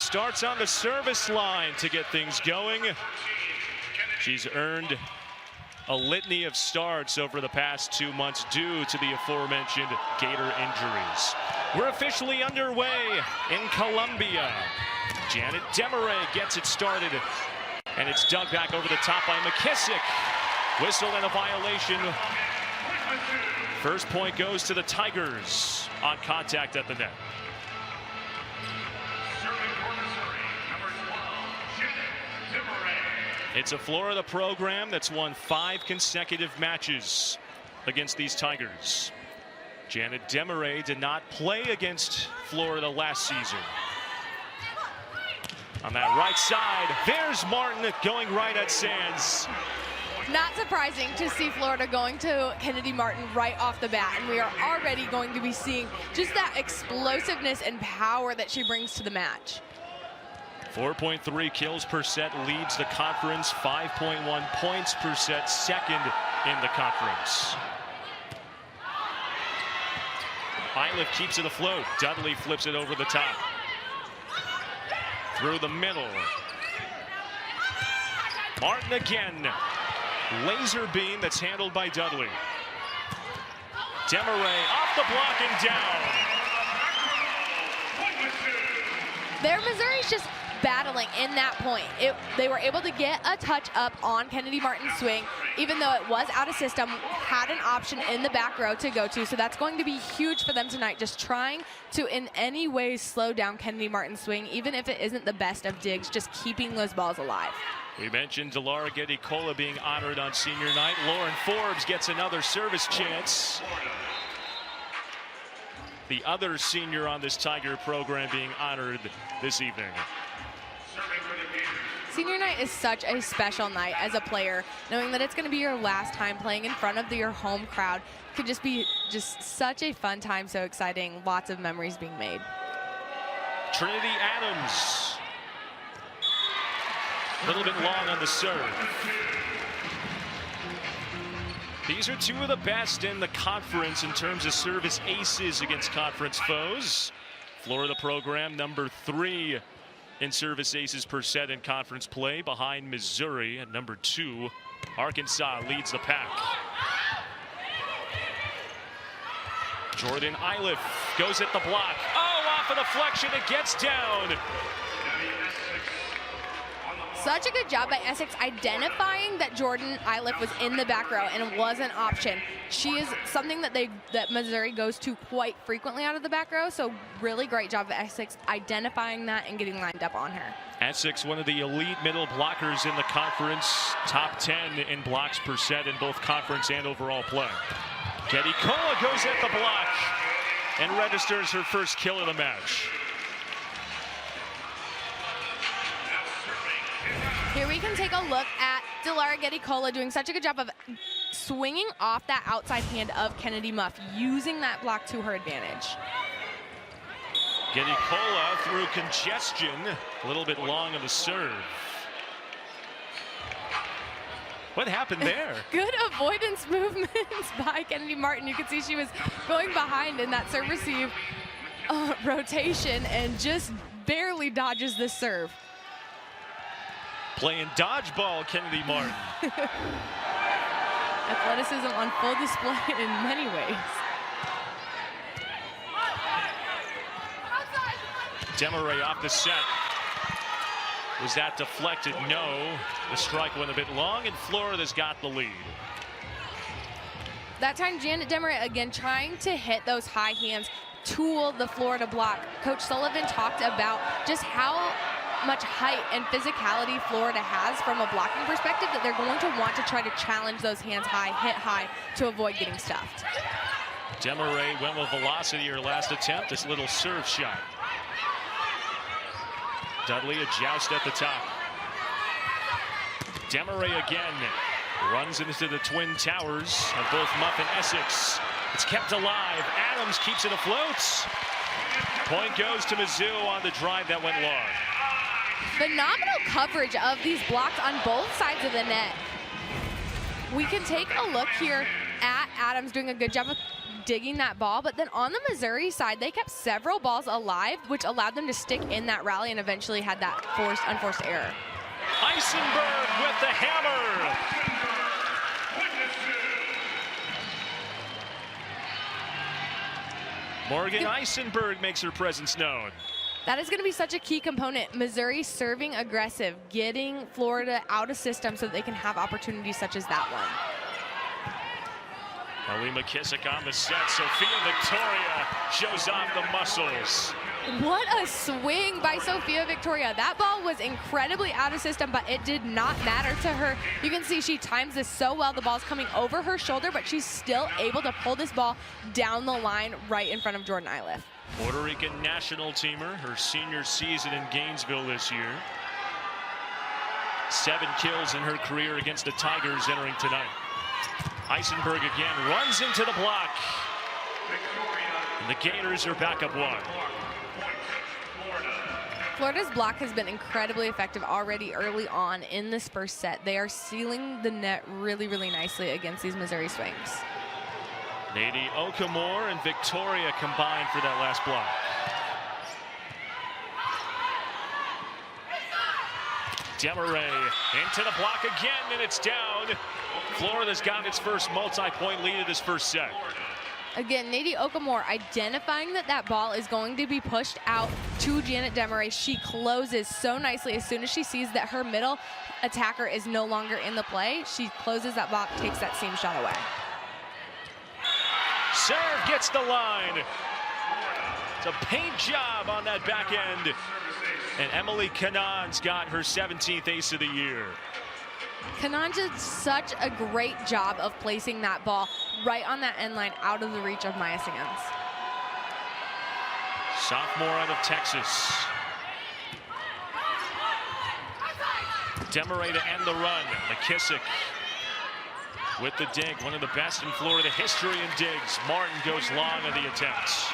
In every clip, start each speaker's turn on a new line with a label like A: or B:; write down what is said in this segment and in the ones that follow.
A: starts on the service line to get things going. She's earned a litany of starts over the past 2 months due to the aforementioned Gator injuries. We're officially underway in Columbia. Janet Demaray gets it started, and it's dug back over the top by McKissick. Whistle and a violation. First point goes to the Tigers on contact at the net. It's a Florida program that's won 5 consecutive matches against these Tigers. Janet Demaray did not play against Florida last season. On that right side, there's Martin going right at Sands.
B: Not surprising to see Florida going to Kennedy Martin right off the bat, and we are already going to be seeing just that explosiveness and power that she brings to the match.
A: 4.3 kills per set leads the conference, 5.1 points per set, second in the conference. Iliff keeps it afloat. Dudley flips it over the top. Through the middle. Martin again. Laser beam that's handled by Dudley. Demaray off the block and down.
B: There, Missouri's just battling in that point. They were able to get a touch up on Kennedy Martin's swing, even though it was out of system, had an option in the back row to go to. So that's going to be huge for them tonight, just trying to in any way slow down Kennedy Martin's swing, even if it isn't the best of digs, just keeping those balls alive.
A: We mentioned Delara Getty-Cola being honored on senior night. Lauren Forbes gets another service chance. The other senior on this Tiger program being honored this evening.
B: Senior night is such a special night as a player, knowing that it's going to be your last time playing in front of your home crowd. Could just be such a fun time, so exciting, lots of memories being made.
A: Trinity Adams. A little bit long on the serve. These are 2 of the best in the conference in terms of service aces against conference foes. Florida program number 3 in service aces per set in conference play, behind Missouri at number 2. Arkansas leads the pack. Jordan Iliff goes at the block. Oh, off a deflection, it gets down.
B: Such a good job by Essex identifying that Jordan Iliff was in the back row and it was an option. She is something that Missouri goes to quite frequently out of the back row, so really great job of Essex identifying that and getting lined up on her.
A: Essex, one of the elite middle blockers in the conference, top 10 in blocks per set in both conference and overall play. Getty-Cola goes at the block and registers her first kill of the match.
B: Here we can take a look at Delara Getty-Cola doing such a good job of swinging off that outside hand of Kennedy Muff, using that block to her advantage.
A: Getty-Cola through congestion, a little bit long of the serve. What happened there?
B: Good avoidance movements by Kennedy Martin. You could see she was going behind in that serve receive rotation and just barely dodges this serve.
A: Playing dodgeball, Kennedy Martin.
B: Athleticism on full display in many ways.
A: Demaray off the set. Was that deflected? No. The strike went a bit long, and Florida's got the lead.
B: That time, Janet Demaray again trying to hit those high hands, tool the Florida block. Coach Sullivan talked about just how much height and physicality Florida has from a blocking perspective, that they're going to want to try to challenge those hands high, hit high, to avoid getting stuffed.
A: Demaray went with velocity her last attempt, this little serve shot. Dudley, a joust at the top. Demaray again runs into the Twin Towers of both Muff and Essex. It's kept alive. Adams keeps it afloat. Point goes to Mizzou on the drive that went long.
B: Phenomenal coverage of these blocks on both sides of the net. We can take a look here at Adams doing a good job of digging that ball. But then on the Missouri side, they kept several balls alive, which allowed them to stick in that rally and eventually had that unforced error.
A: Eisenberg with the hammer. Morgan Eisenberg makes her presence known.
B: That is going to be such a key component. Missouri serving aggressive, getting Florida out of system so that they can have opportunities such as that one.
A: Ali McKissick on the set. Sophia Victoria shows off the muscles.
B: What a swing by Sophia Victoria. That ball was incredibly out of system, but it did not matter to her. You can see she times this so well. The ball's coming over her shoulder, but she's still able to pull this ball down the line right in front of Jordan Iliff.
A: Puerto Rican national teamer, her senior season in Gainesville this year. 7 kills in her career against the Tigers entering tonight. Eisenberg again runs into the block. And the Gators are back up 1.
B: Florida's block has been incredibly effective already early on in this first set. They are sealing the net really, really nicely against these Missouri swings.
A: Nadie Okamore and Victoria combined for that last block. Demaray into the block again, and it's down. Florida's got its first multi-point lead of this first set.
B: Again, Nadie Okamore identifying that ball is going to be pushed out to Janet Demaray. She closes so nicely as soon as she sees that her middle attacker is no longer in the play. She closes that block, takes that same shot away.
A: Serve gets the line. It's a paint job on that back end. And Emily Cannon's got her 17th ace of the year.
B: Cannon did such a great job of placing that ball right on that end line out of the reach of Maya Sands.
A: Sophomore out of Texas. Demaray to end the run. McKissick with the dig, one of the best in Florida history in digs. Martin goes long on the attempts.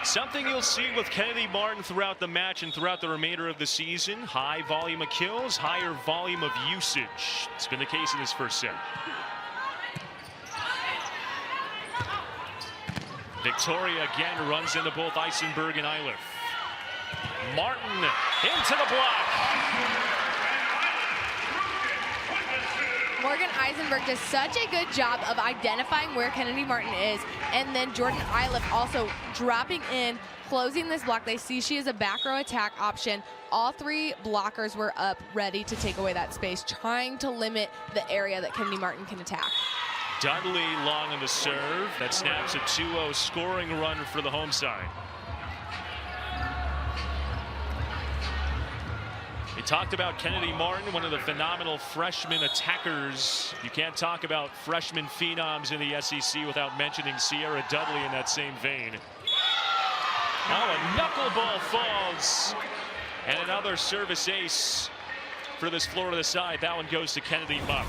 A: Something you'll see with Kennedy Martin throughout the match and throughout the remainder of the season. High volume of kills, higher volume of usage. It's been the case in this first set. Victoria again runs into both Eisenberg and Iliff. Martin into the block.
B: Morgan Eisenberg does such a good job of identifying where Kennedy Martin is, and then Jordan Iliff also dropping in, closing this block. They see she is a back row attack option. All 3 blockers were up, ready to take away that space, trying to limit the area that Kennedy Martin can attack.
A: Dudley long on the serve. That snaps a 2-0 scoring run for the home side. We talked about Kennedy Martin, one of the phenomenal freshman attackers. You can't talk about freshman phenoms in the SEC without mentioning Sierra Dudley in that same vein. Now a knuckleball falls. And another service ace for this Florida side. That one goes to Kennedy Muff.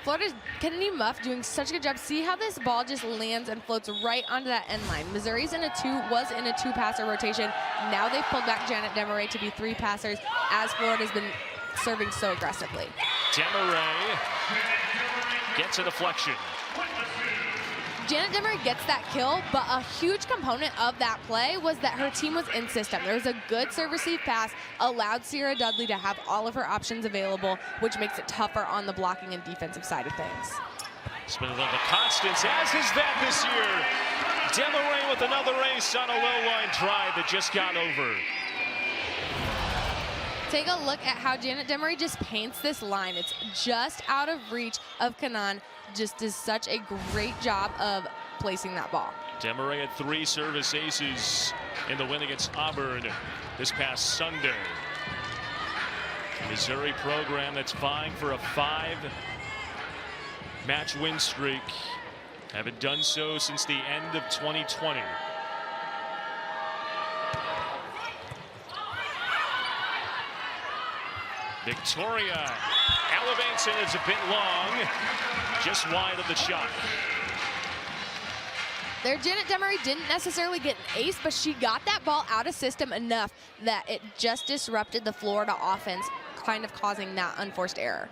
B: Florida's Kennedy Muff doing such a good job. See how this ball just lands and floats right onto that end line. Missouri's was in a 2-passer rotation. Now they've pulled back Janet Demaray to be 3 passers as Florida's been serving so aggressively.
A: Demaray gets a deflection.
B: Janet Demaray gets that kill, but a huge component of that play was that her team was in system. There was a good serve receive pass, allowed Sierra Dudley to have all of her options available, which makes it tougher on the blocking and defensive side of things.
A: It's been one of the constants, as is that this year. Demaray with another ace on a low line drive that just got over.
B: Take a look at how Janet Demaray just paints this line. It's just out of reach of Cannon. Just does such a great job of placing that ball.
A: Demaray had 3 service aces in the win against Auburn this past Sunday. Missouri program that's vying for a 5-match win streak. Haven't done so since the end of 2020. Victoria elevates it. It's a bit long, just wide of the shot.
B: There, Janet Demaray didn't necessarily get an ace, but she got that ball out of system enough that it just disrupted the Florida offense kind of causing that unforced error.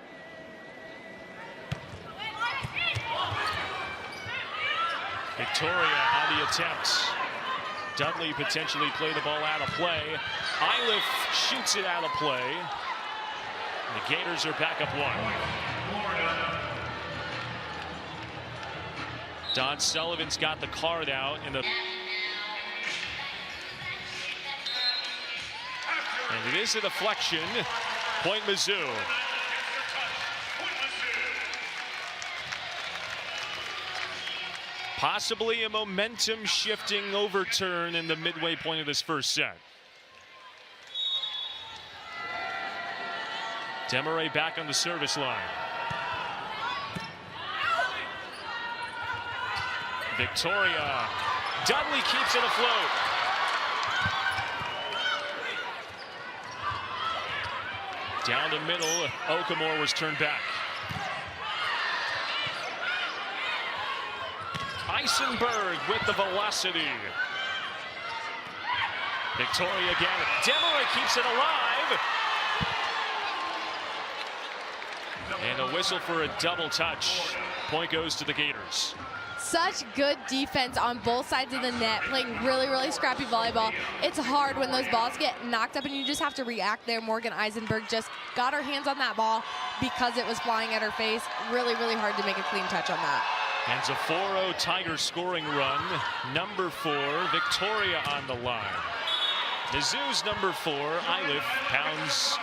A: Victoria on the attempt. Dudley potentially play the ball out of play. Iliff shoots it out of play. The Gators are back up 1. Don Sullivan's got the card out in the. And it is a deflection. Point Mizzou. Possibly a momentum shifting overturn in the midway point of this first set. Demaray back on the service line. Victoria. Dudley keeps it afloat. Down the middle, Okamore was turned back. Eisenberg with the velocity. Victoria again. Demaray keeps it alive. And a whistle for a double touch. Point goes to the Gators.
B: Such good defense on both sides of the net, playing really, really scrappy volleyball. It's hard when those balls get knocked up and you just have to react there. Morgan Eisenberg just got her hands on that ball because it was flying at her face. Really, really hard to make a clean touch on that.
A: And it's a 4-0 Tiger scoring run. Number 4, Victoria on the line. Mizzou's number 4, Iliff, pounds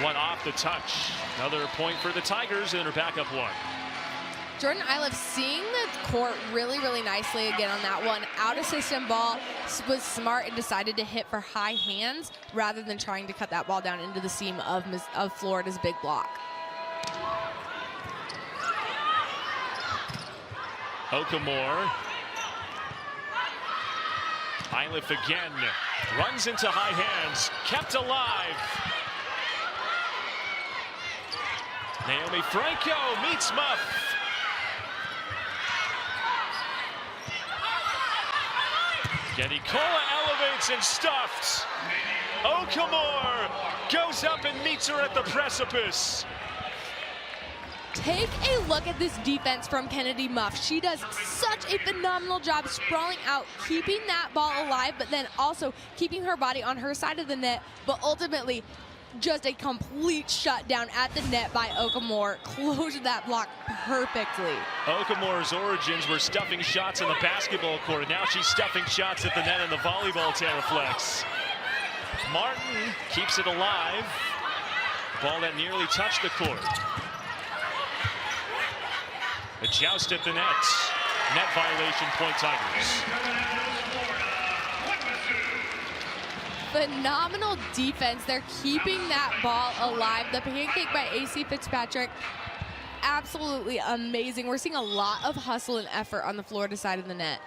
A: one off the touch. Another point for the Tigers, and they're back up 1.
B: Jordan Iliff seeing the court really, really nicely again on that one. Out of system ball, was smart and decided to hit for high hands rather than trying to cut that ball down into the seam of Florida's big block.
A: Okamore. Iliff again. Runs into high hands. Kept alive. Naomi Franco meets Muff. Gedikola elevates and stuffed. Okamore goes up and meets her at the precipice.
B: Take a look at this defense from Kennedy Muff. She does such a phenomenal job sprawling out, keeping that ball alive, but then also keeping her body on her side of the net, but ultimately just a complete shutdown at the net by Okamore. Closed that block perfectly.
A: Okamore's origins were stuffing shots in the basketball court. Now she's stuffing shots at the net in the volleyball Terraflex. Martin keeps it alive. Ball that nearly touched the court. A joust at the net. Net violation, point Tigers.
B: Phenomenal defense. They're keeping that ball alive. The pancake by AC Fitzpatrick, absolutely amazing. We're seeing a lot of hustle and effort on the Florida side of the net.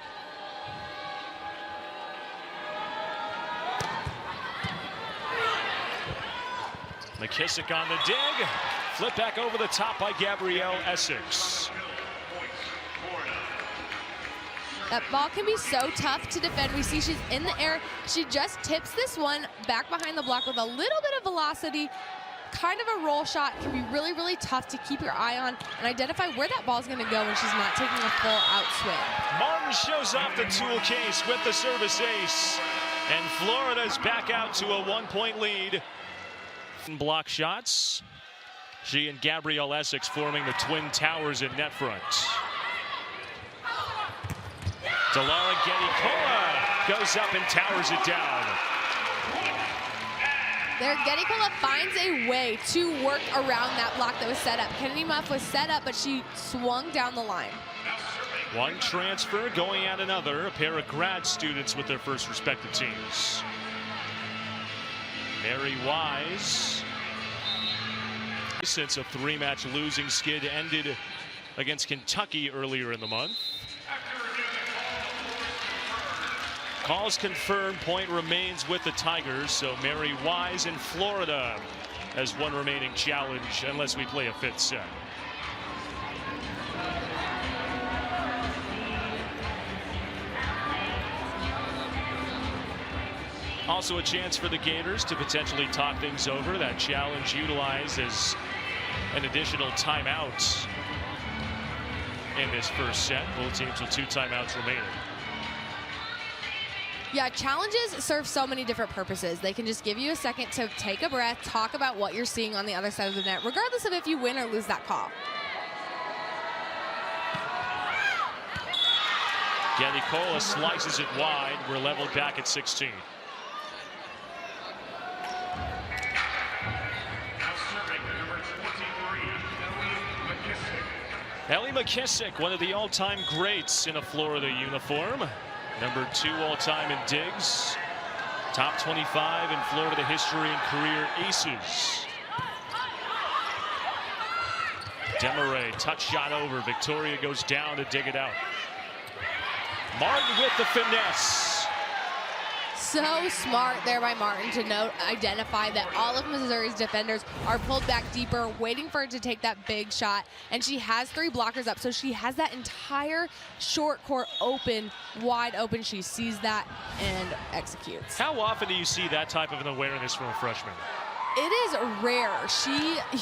A: McKissick on the dig. Flip back over the top by Gabrielle Essex.
B: That ball can be so tough to defend. We see she's in the air. She just tips this one back behind the block with a little bit of velocity. Kind of a roll shot. Can be really, really tough to keep your eye on and identify where that ball's going to go when she's not taking a full out swing.
A: Martin shows off the tool case with the service ace. And Florida's back out to a 1-point lead. Block shots. She and Gabrielle Essex forming the Twin Towers in net front. Delara Gedikola goes up and towers it down.
B: There, Gedikola finds a way to work around that block that was set up. Kennedy Muff was set up, but she swung down the line.
A: One transfer going at another. A pair of grad students with their first respective teams. Mary Wise. Since a 3-match losing skid ended against Kentucky earlier in the month. Calls confirmed, point remains with the Tigers, so Mary Wise in Florida has one remaining challenge unless we play a 5th set. Also a chance for the Gators to potentially talk things over. That challenge utilized as an additional timeout in this first set. Both teams with 2 timeouts remaining.
B: Yeah, challenges serve so many different purposes. They can just give you a second to take a breath, talk about what you're seeing on the other side of the net, regardless of if you win or lose that call.
A: Giannicola slices it wide. We're leveled back at 16. Ellie McKissick, one of the all-time greats in a Florida uniform. Number 2 all-time in digs. Top 25 in Florida history and career aces. Demaray, touch shot over. Victoria goes down to dig it out. Martin with the finesse.
B: So smart there by Martin to identify that all of Missouri's defenders are pulled back deeper, waiting for her to take that big shot. And she has 3 blockers up, so she has that entire short court open, wide open. She sees that and executes.
A: How often do you see that type of an awareness from a freshman?
B: It is rare.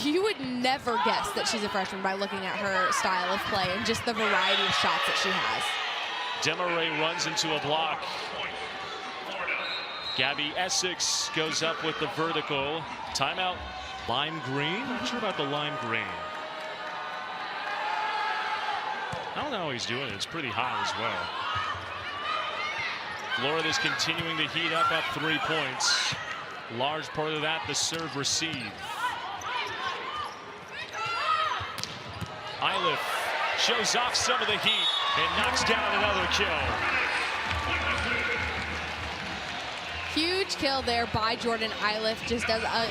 B: You would never guess that she's a freshman by looking at her style of play and just the variety of shots that she has.
A: Demaray runs into a block. Gabby Essex goes up with the vertical. Timeout. Lime green? I'm not sure about the lime green. I don't know how he's doing it. It's pretty hot as well. Florida's continuing to heat up 3 points. Large part of that, the serve receive. Iliff shows off some of the heat and knocks down another kill.
B: Huge kill there by Jordan Iliff. Just does a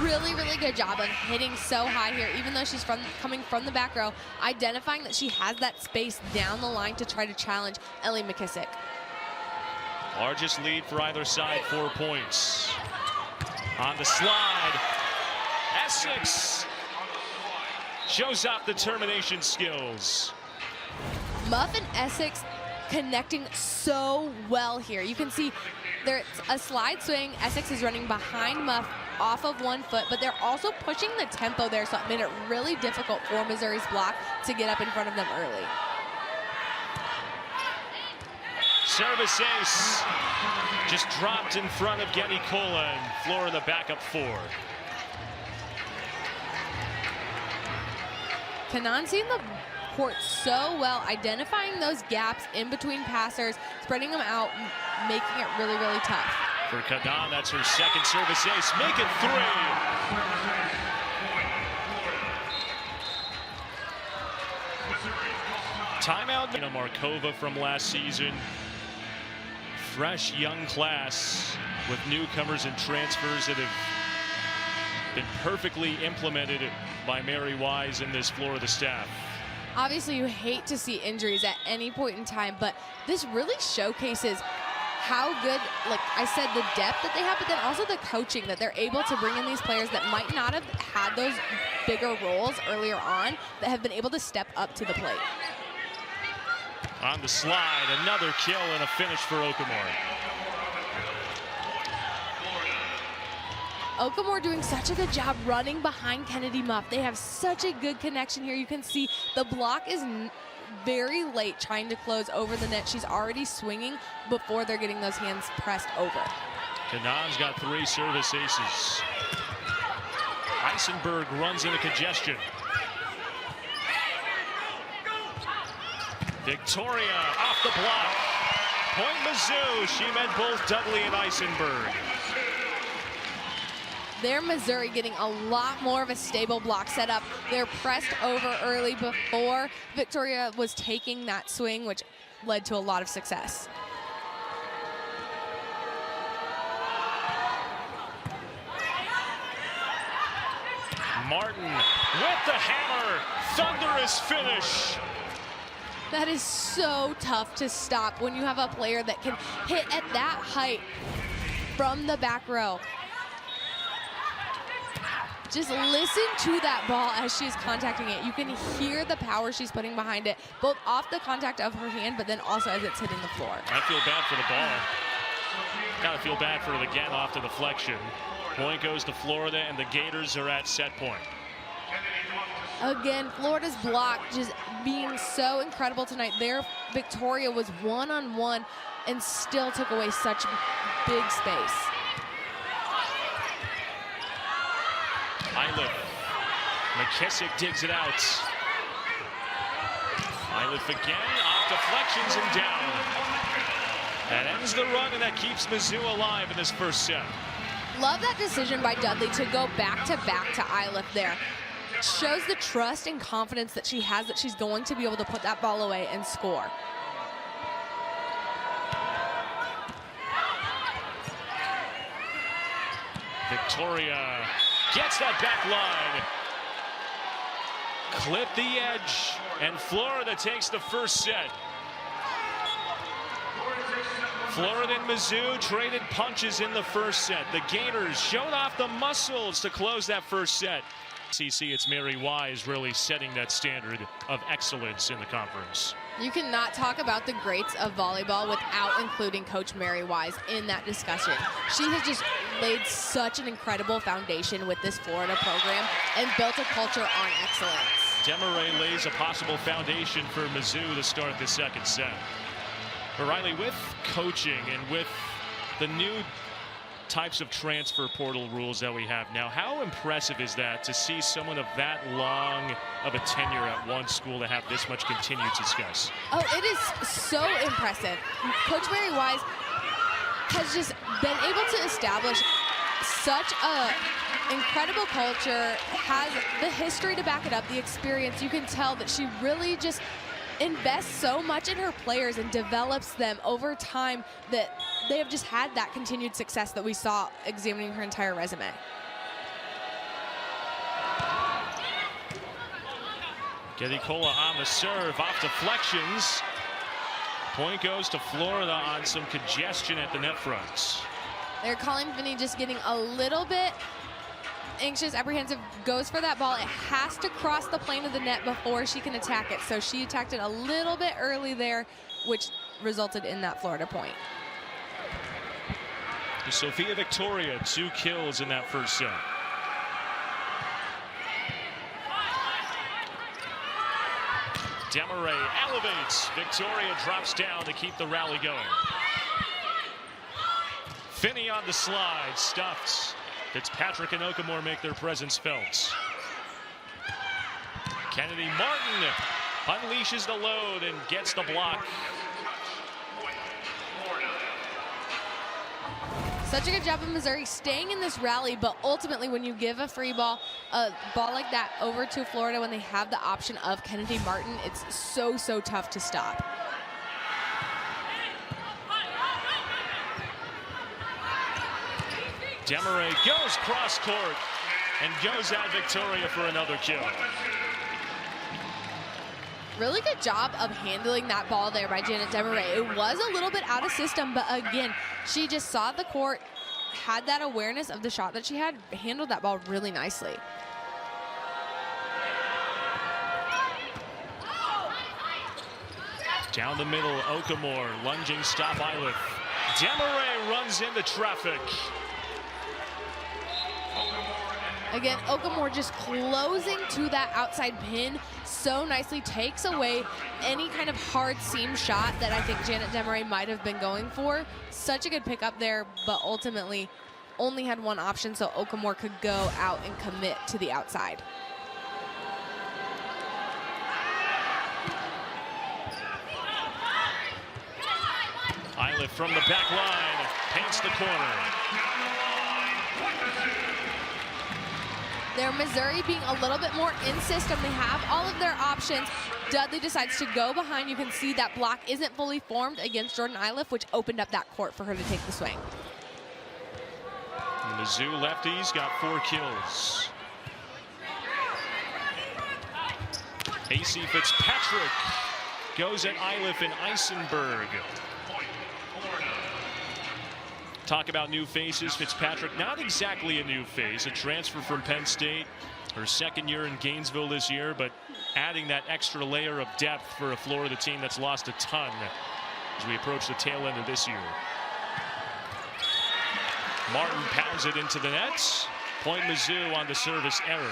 B: really, really good job of hitting so high here, even though she's coming from the back row, identifying that she has that space down the line to try to challenge Ellie McKissick.
A: Largest lead for either side, 4 points. On the slide, Essex shows off the termination skills.
B: Muff and Essex connecting so well here. You can see there's a slide swing. Essex is running behind Muff off of 1 foot, but they're also pushing the tempo there, so it made it really difficult for Missouri's block to get up in front of them early.
A: Service ace. Just dropped in front of Giannicola, and Florida back up 4.
B: Kanan seeing the court so well, identifying those gaps in between passers, spreading them out, making it really, really tough.
A: For Kanan, that's her second service ace. Make it 3. Timeout. Markova from last season. Fresh young class with newcomers and transfers that have been perfectly implemented by Mary Wise and this Florida staff.
B: Obviously, you hate to see injuries at any point in time, but this really showcases how good, like I said, the depth that they have, but then also the coaching that they're able to bring in these players that might not have had those bigger roles earlier on, that have been able to step up to the plate.
A: On the slide, another kill and a finish for Okamore.
B: Okamore doing such a good job running behind Kennedy Muff. They have such a good connection here. You can see the block is very late trying to close over the net. She's already swinging before they're getting those hands pressed over.
A: Kanan's got 3 service aces. Eisenberg runs into congestion. Victoria off the block. Point Mizzou. She meant both Dudley and Eisenberg.
B: There, Missouri getting a lot more of a stable block setup. They're pressed over early before Victoria was taking that swing, which led to a lot of success.
A: Martin with the hammer. Thunderous finish.
B: That is so tough to stop when you have a player that can hit at that height from the back row. Just listen to that ball as she's contacting it. You can hear the power she's putting behind it, both off the contact of her hand, but then also as it's hitting the floor.
A: I feel bad for the ball. Gotta feel bad for it again off the deflection. Point goes to Florida, and the Gators are at set point.
B: Again, Florida's block just being so incredible tonight. Their Victoria was one-on-one and still took away such big space.
A: Iliff. McKissick digs it out. Iliff again, off deflections and down. That ends the run, and that keeps Mizzou alive in this first set.
B: Love that decision by Dudley to go back-to-back to Iliff there. Shows the trust and confidence that she has that she's going to be able to put that ball away and score.
A: Victoria gets that back line. Clip the edge, and Florida takes the first set. Florida and Mizzou traded punches in the first set. The Gators showed off the muscles to close that first set. CC, it's Mary Wise really setting that standard of excellence in the conference.
B: You cannot talk about the greats of volleyball without including Coach Mary Wise in that discussion. She has just laid such an incredible foundation with this Florida program and built a culture on excellence.
A: Demaray lays a possible foundation for Mizzou to start the second set. But Riley, with coaching and with the new types of transfer portal rules that we have now, how impressive is that to see someone of that long of a tenure at one school to have this much continued success?
B: Oh, it is so impressive. Coach Mary Wise has just been able to establish such a incredible culture, has the history to back it up, the experience. You can tell that she really just invests so much in her players and develops them over time that they have just had that continued success that we saw examining her entire resume.
A: Gedikola on the serve, off deflections. Point goes to Florida on some congestion at the net fronts.
B: They're calling Vinny just getting a little bit anxious, apprehensive, goes for that ball. It has to cross the plane of the net before she can attack it. So she attacked it a little bit early there, which resulted in that Florida point.
A: Sophia Victoria, 2 kills in that first set. Demaray elevates. Victoria drops down to keep the rally going. Finney on the slide, stuffed. Fitzpatrick and Okamore make their presence felt. Kennedy Martin unleashes the load and gets the block.
B: Such a good job of Missouri staying in this rally, but ultimately when you give a free ball, a ball like that over to Florida when they have the option of Kennedy Martin, it's so tough to stop.
A: Demaray goes cross court and goes at Victoria for another kill.
B: Really good job of handling that ball there by Janet Demaray. It was a little bit out of system, but again, she just saw the court, had that awareness of the shot that she had, handled that ball really nicely.
A: Down the middle, Okamore, lunging stop Iliff. Demaray runs into traffic.
B: Again, Okamore just closing to that outside pin so nicely, takes away any kind of hard seam shot that I think Janet Demaray might have been going for. Such a good pickup there, but ultimately only had one option, so Okamore could go out and commit to the outside.
A: Iliff from the back line, paints the corner.
B: There, Missouri being a little bit more in system. They have all of their options. Dudley decides to go behind. You can see that block isn't fully formed against Jordan Iliff, which opened up that court for her to take the swing.
A: The Mizzou lefties got 4 kills. AC Fitzpatrick goes at Iliff and Eisenberg. Talk about new faces. Fitzpatrick, not exactly a new face, a transfer from Penn State, her second year in Gainesville this year, but adding that extra layer of depth for a Florida team that's lost a ton as we approach the tail end of this year. Martin pounds it into the net. Point Mizzou on the service error.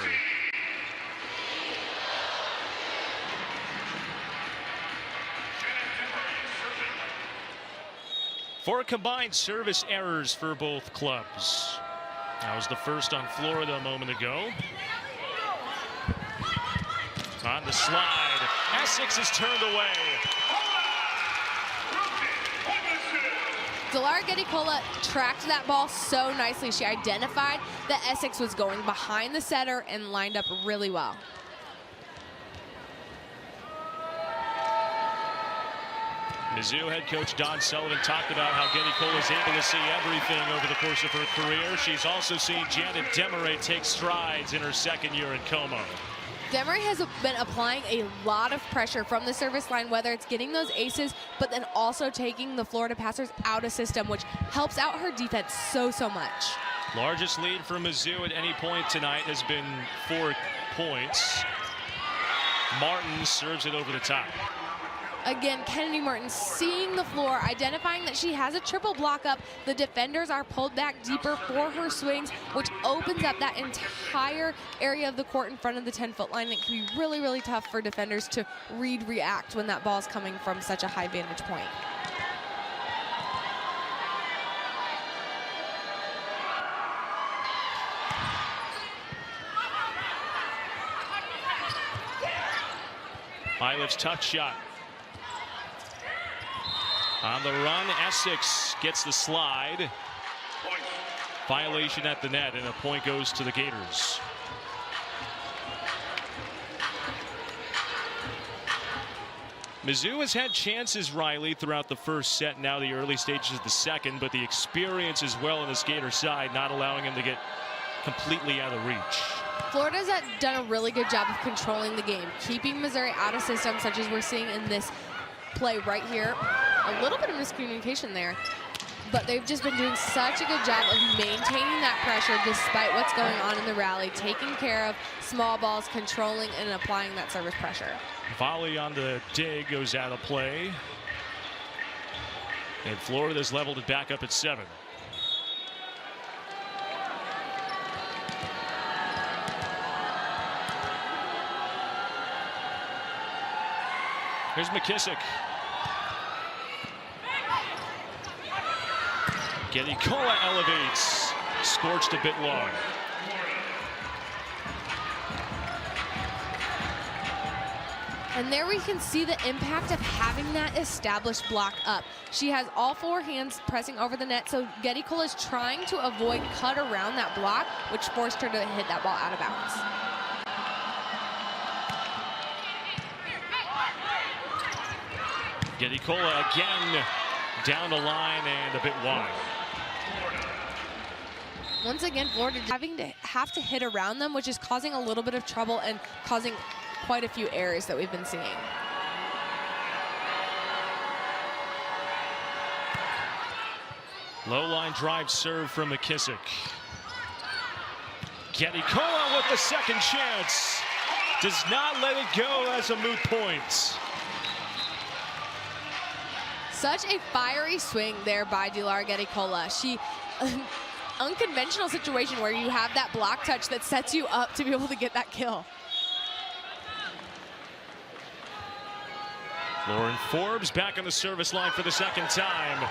A: Four combined service errors for both clubs. That was the first on Florida a moment ago. On the slide, Essex is turned away.
B: Delara Getty-Cola tracked that ball so nicely. She identified that Essex was going behind the setter and lined up really well.
A: Mizzou head coach Don Sullivan talked about how Getty-Cola is able to see everything over the course of her career. She's also seen Janet Demeray take strides in her second year in Como.
B: Demeray has been applying a lot of pressure from the service line, whether it's getting those aces, but then also taking the Florida passers out of system, which helps out her defense so much.
A: Largest lead for Mizzou at any point tonight has been 4 points. Martin serves it over the top.
B: Again, Kennedy Martin seeing the floor, identifying that she has a triple block up. The defenders are pulled back deeper for her swings, which opens up that entire area of the court in front of the 10-foot line. It can be really tough for defenders to react when that ball's coming from such a high vantage point.
A: Eilif's touch shot. On the run, Essex gets the slide. Violation at the net, and a point goes to the Gators. Mizzou has had chances, Riley, throughout the first set, now the early stages of the second, but the experience as well on this Gator side, not allowing him to get completely out of reach.
B: Florida's done a really good job of controlling the game, keeping Missouri out of systems, such as we're seeing in this play right here. A little bit of miscommunication there, but they've just been doing such a good job of maintaining that pressure despite what's going on in the rally, taking care of small balls, controlling and applying that service pressure.
A: Volley on the dig goes out of play, and Florida's leveled it back up at 7. Here's McKissick. Getty-Cola elevates, scorched a bit long.
B: And there we can see the impact of having that established block up. She has all 4 hands pressing over the net, so Getty-Cola is trying to avoid cut around that block, which forced her to hit that ball out of bounds.
A: Getty-Cola again down the line and a bit wide.
B: Once again, Florida have to hit around them, which is causing a little bit of trouble and causing quite a few errors that we've been seeing.
A: Low line drive serve from McKissick. Getty-Cola with the second chance. Does not let it go as a moot point.
B: Such a fiery swing there by Delara Getty-Cola. She, unconventional situation where you have that block touch that sets you up to be able to get that kill.
A: Lauren Forbes back on the service line for the second time.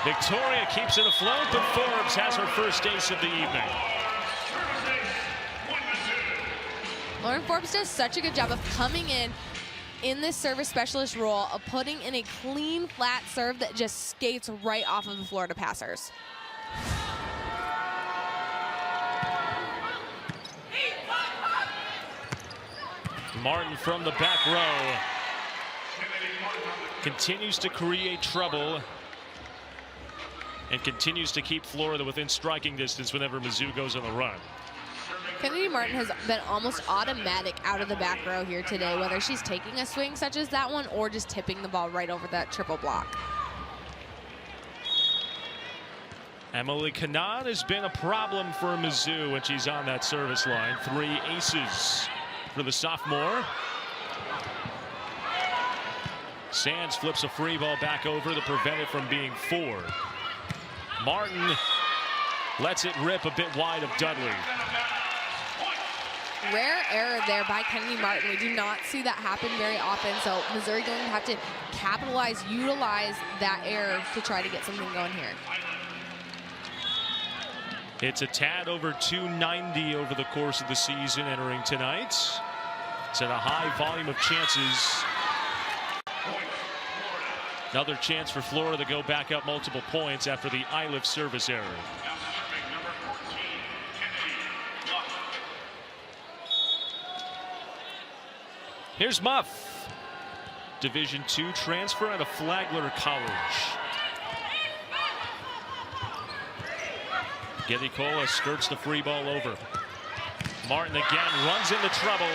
A: Victoria keeps it afloat, and Forbes has her first ace of the evening.
B: Lauren Forbes does such a good job of coming in this service specialist role, of putting in a clean, flat serve that just skates right off of the Florida passers.
A: Martin from the back row continues to create trouble and continues to keep Florida within striking distance whenever Mizzou goes on the run.
B: Kennedy Martin has been almost automatic out of the back row here today, whether she's taking a swing such as that one or just tipping the ball right over that triple block.
A: Emily Canad has been a problem for Mizzou when she's on that service line. 3 aces for the sophomore. Sands flips a free ball back over to prevent it from being 4. Martin Lets it rip a bit wide of Dudley.
B: Rare error there by Kennedy Martin. We do not see that happen very often, so Missouri going to have to capitalize, utilize that error to try to get something going here.
A: It's a tad over 290 over the course of the season entering tonight. It's at a high volume of chances. Another chance for Florida to go back up multiple points after the Iliff service error. Here's Muff, Division II transfer out of Flagler College. Gedikola skirts the free ball over. Martin again runs into trouble.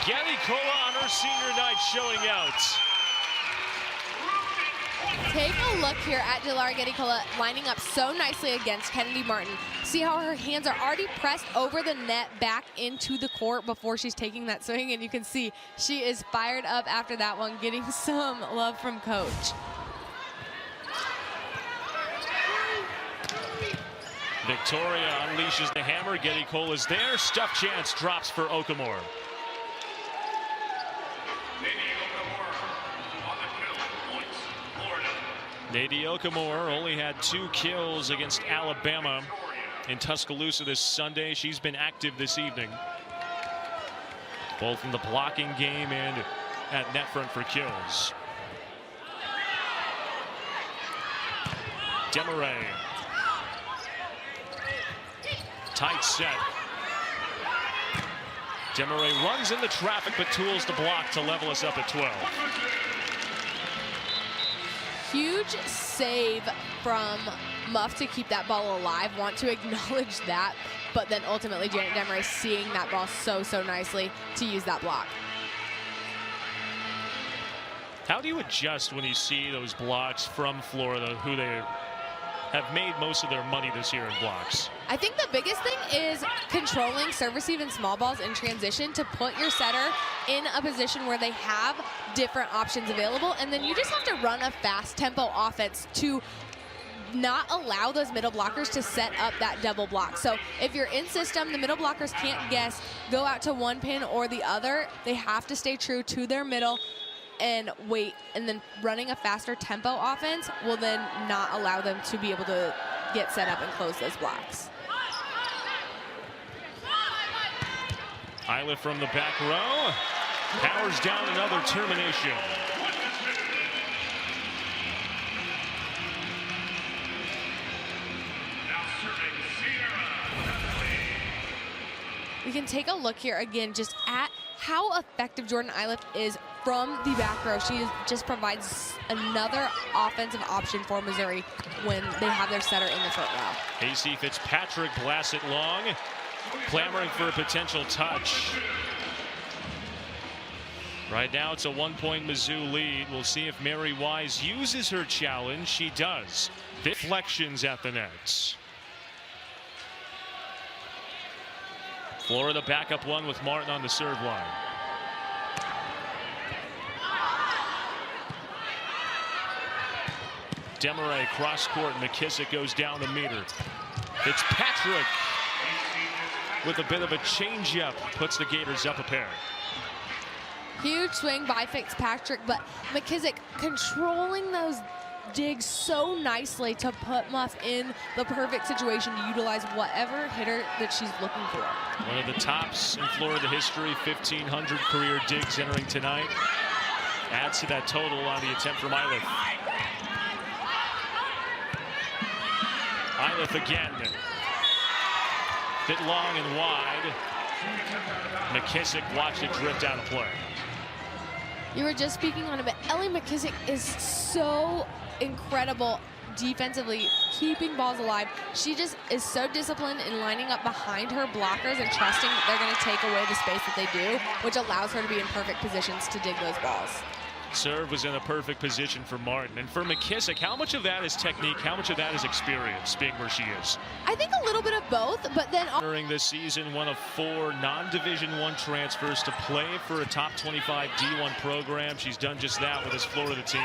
A: Gedikola on her senior night showing out.
B: Take a look here at Delara Gedikola lining up so nicely against Kennedy Martin. See how her hands are already pressed over the net back into the court before she's taking that swing, and you can see she is fired up after that one, getting some love from coach.
A: Victoria unleashes the hammer. Gedikola is there. Stuff chance drops for Okamore. Nadie Okamore only had 2 kills against Alabama in Tuscaloosa this Sunday. She's been active this evening, both in the blocking game and at net front for kills. Demaray. Tight set. Demaray runs into traffic but tools the block to level us up at 12.
B: Huge save from Muff to keep that ball alive. Want to acknowledge that, but then ultimately Janet Demaray seeing that ball so nicely to use that block.
A: How do you adjust when you see those blocks from Florida, who they have made most of their money this year in blocks?
B: I think the biggest thing is controlling serve receive and small balls in transition to put your setter in a position where they have different options available, and then you just have to run a fast tempo offense to not allow those middle blockers to set up that double block. So if you're in system, the middle blockers can't guess, go out to one pin or the other. They have to stay true to their middle and wait, and then running a faster tempo offense will then not allow them to be able to get set up and close those blocks.
A: Iliff from the back row powers down another termination.
B: We can take a look here again just at how effective Jordan Iliff is from the back row. She just provides another offensive option for Missouri when they have their setter in the front row.
A: AC Fitzpatrick blasts it long, clamoring for a potential touch. Right now it's a 1-point Mizzou lead. We'll see if Mary Wise uses her challenge. She does. Deflections at the nets. Florida back up 1 with Martin on the serve line. Demaray cross court. McKissick goes down the meter. Fitzpatrick with a bit of a changeup puts the Gators up a pair.
B: Huge swing by Fitzpatrick, but McKissick controlling those digs so nicely to put Muff in the perfect situation to utilize whatever hitter that she's looking for.
A: One of the tops in Florida history, 1,500 career digs entering tonight. Adds to that total on the attempt from Iliff. Iliff again. Bit long and wide. McKissick watched it drift out of play.
B: You were just speaking on it, but Ellie McKissick is so incredible defensively, keeping balls alive. She just is so disciplined in lining up behind her blockers and trusting that they're going to take away the space that they do, which allows her to be in perfect positions to dig those balls.
A: Serve was in a perfect position for Martin. And for McKissick, how much of that is technique? How much of that is experience, being where she is?
B: I think a little bit of both, but then...
A: During this season, one of 4 non-Division I transfers to play for a top 25 D1 program. She's done just that with this Florida team,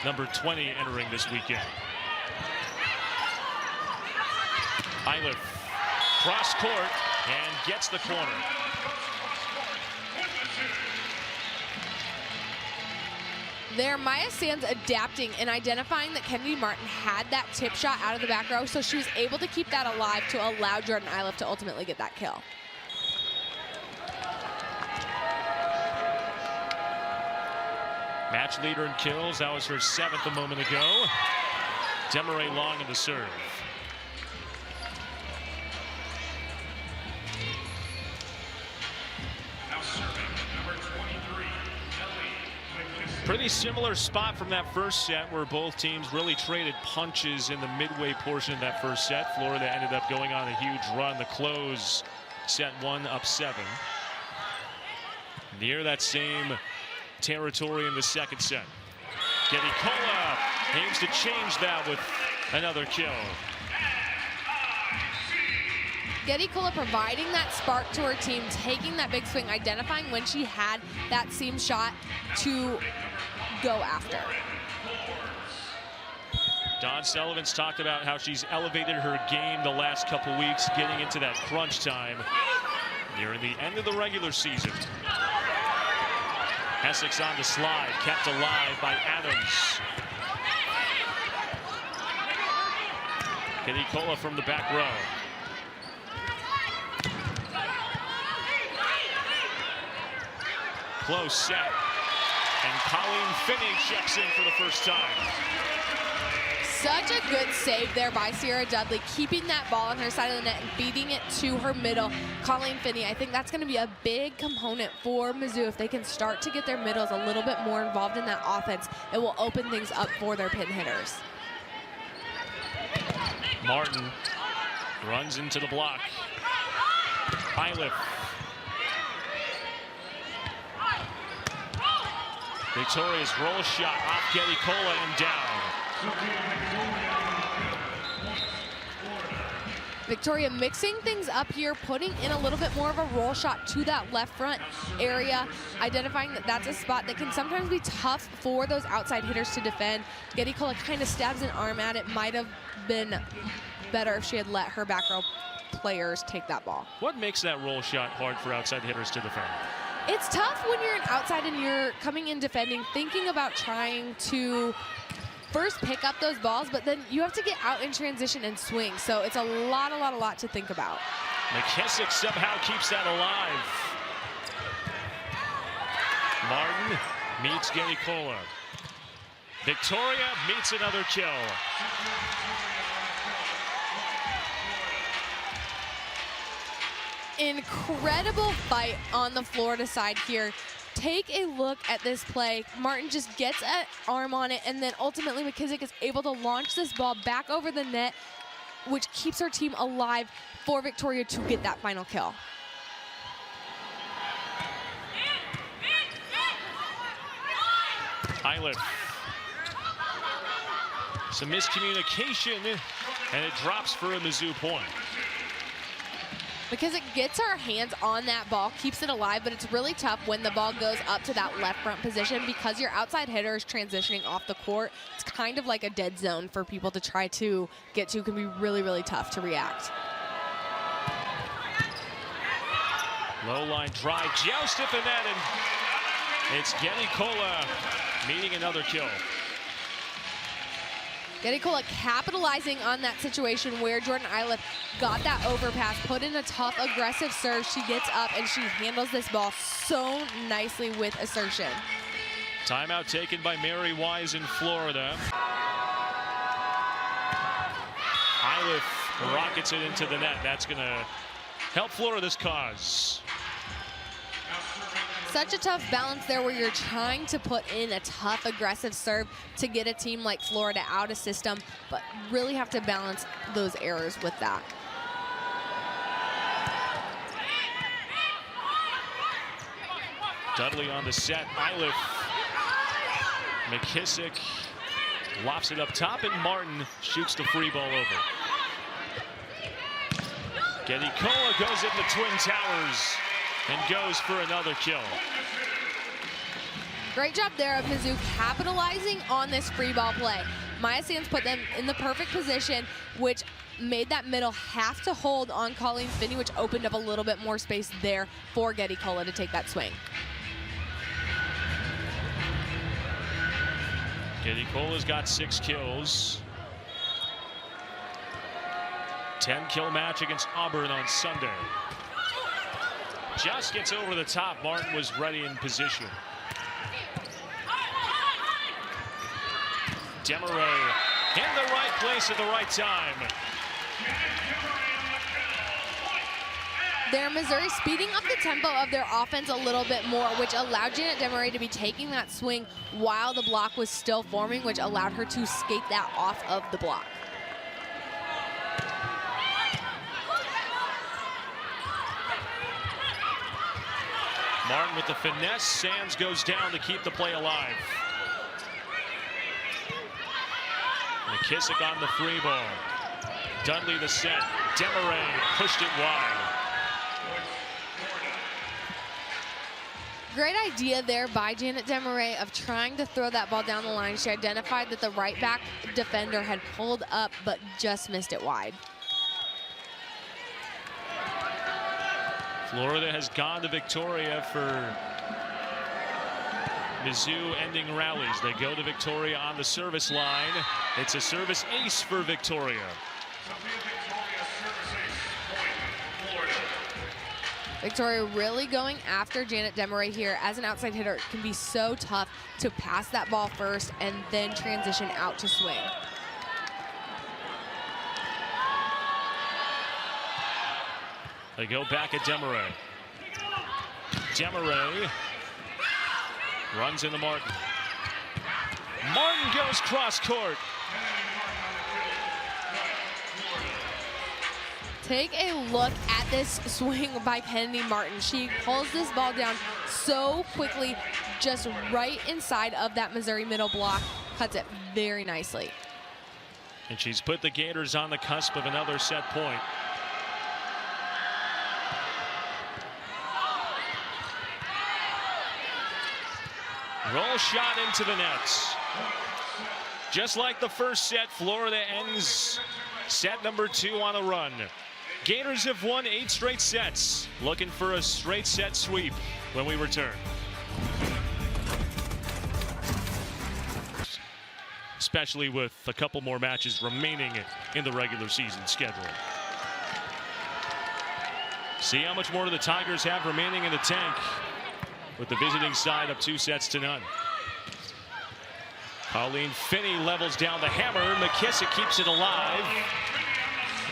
A: number 20 entering this weekend. Eiliff cross court and gets the corner.
B: There, Maya Sands adapting and identifying that Kennedy Martin had that tip shot out of the back row, so she was able to keep that alive to allow Jordan Eiliff to ultimately get that kill.
A: Match leader in kills. That was her 7th a moment ago. Demaray Long in the serve. Pretty similar spot from that first set where both teams really traded punches in the midway portion of that first set. Florida ended up going on a huge run to close set 1 up 7. Near that same territory in the second set. Getty Kola aims to change that with another kill.
B: Getty Kola providing that spark to her team, taking that big swing, identifying when she had that seam shot to go after.
A: Dawn Sullivan's talked about how she's elevated her game the last couple weeks, getting into that crunch time near the end of the regular season. Essex on the slide, kept alive by Adams. Getty Kola from the back row. Close set. And Colleen Finney checks in for the first time.
B: Such a good save there by Sierra Dudley, keeping that ball on her side of the net and feeding it to her middle, Colleen Finney. I think that's going to be a big component for Mizzou. If they can start to get their middles a little bit more involved in that offense, it will open things up for their pin hitters.
A: Martin runs into the block. Eiliff. Victoria's roll shot off Getty Kola and down.
B: Victoria mixing things up here, putting in a little bit more of a roll shot to that left front area, identifying that that's a spot that can sometimes be tough for those outside hitters to defend. Getty Kola kind of stabs an arm at it. Might have been better if she had let her back row players take that ball.
A: What makes that roll shot hard for outside hitters to defend?
B: It's tough when you're an outside and you're coming in defending, thinking about trying to first pick up those balls, but then you have to get out in transition and swing. So it's a lot to think about.
A: McKissick somehow keeps that alive. Martin meets Getty Kola. Victoria meets another kill.
B: Incredible fight on the Florida side here. Take a look at this play. Martin just gets an arm on it, and then ultimately McKissick is able to launch this ball back over the net, which keeps her team alive for Victoria to get that final kill.
A: Eiliff. Some miscommunication, and it drops for a Mizzou point.
B: McKissick gets her hands on that ball, keeps it alive, but it's really tough when the ball goes up to that left front position because your outside hitter is transitioning off the court. It's kind of like a dead zone for people to try to get to. It can be really tough to react.
A: Low line drive, joust at the net, and it's Getty Kola meeting another kill.
B: Getty Kola capitalizing on that situation where Jordan Eiliff got that overpass, put in a tough, aggressive serve. She gets up and she handles this ball so nicely with assertion.
A: Timeout taken by Mary Wise in Florida. Eiliff rockets it into the net. That's going to help Florida's cause.
B: Such a tough balance there where you're trying to put in a tough, aggressive serve to get a team like Florida out of system, but really have to balance those errors with that.
A: Dudley on the set. Eiliff. McKissick lofts it up top, and Martin shoots the free ball over. Getty Kola goes in the Twin Towers and goes for another kill.
B: Great job there of Mizzou capitalizing on this free ball play. Maya Sands put them in the perfect position, which made that middle have to hold on Colleen Finney, which opened up a little bit more space there for Getty Kola to take that swing.
A: Getty Kola's got 6 kills. 10-kill match against Auburn on Sunday. Just gets over the top. Martin was ready in position. Demaray in the right place at the right time.
B: There, Missouri speeding up the tempo of their offense a little bit more, which allowed Janet Demaray to be taking that swing while the block was still forming, which allowed her to skate that off of the block.
A: Martin with the finesse. Sands goes down to keep the play alive. McKissick on the free ball. Dudley the set. Demaray pushed it wide.
B: Great idea there by Janet Demaray of trying to throw that ball down the line. She identified that the right back defender had pulled up but just missed it wide.
A: Florida has gone to Victoria for Mizzou ending rallies. They go to Victoria on the service line. It's a service ace for Victoria.
B: Victoria really going after Janet Demaray here. As an outside hitter, it can be so tough to pass that ball first and then transition out to swing.
A: They go back at Demaray. Demaray runs into Martin. Martin goes cross court.
B: Take a look at this swing by Kennedy Martin. She pulls this ball down so quickly, just right inside of that Missouri middle block. Cuts it very nicely.
A: And she's put the Gators on the cusp of another set point. Roll shot into the nets. Just like the first set, Florida ends set number 2 on a run. Gators have won 8 straight sets. Looking for a straight set sweep when we return. Especially with a couple more matches remaining in the regular season schedule. See how much more the Tigers have remaining in the tank, with the visiting side up 2 sets to none. Colleen Finney levels down the hammer. McKissick keeps it alive.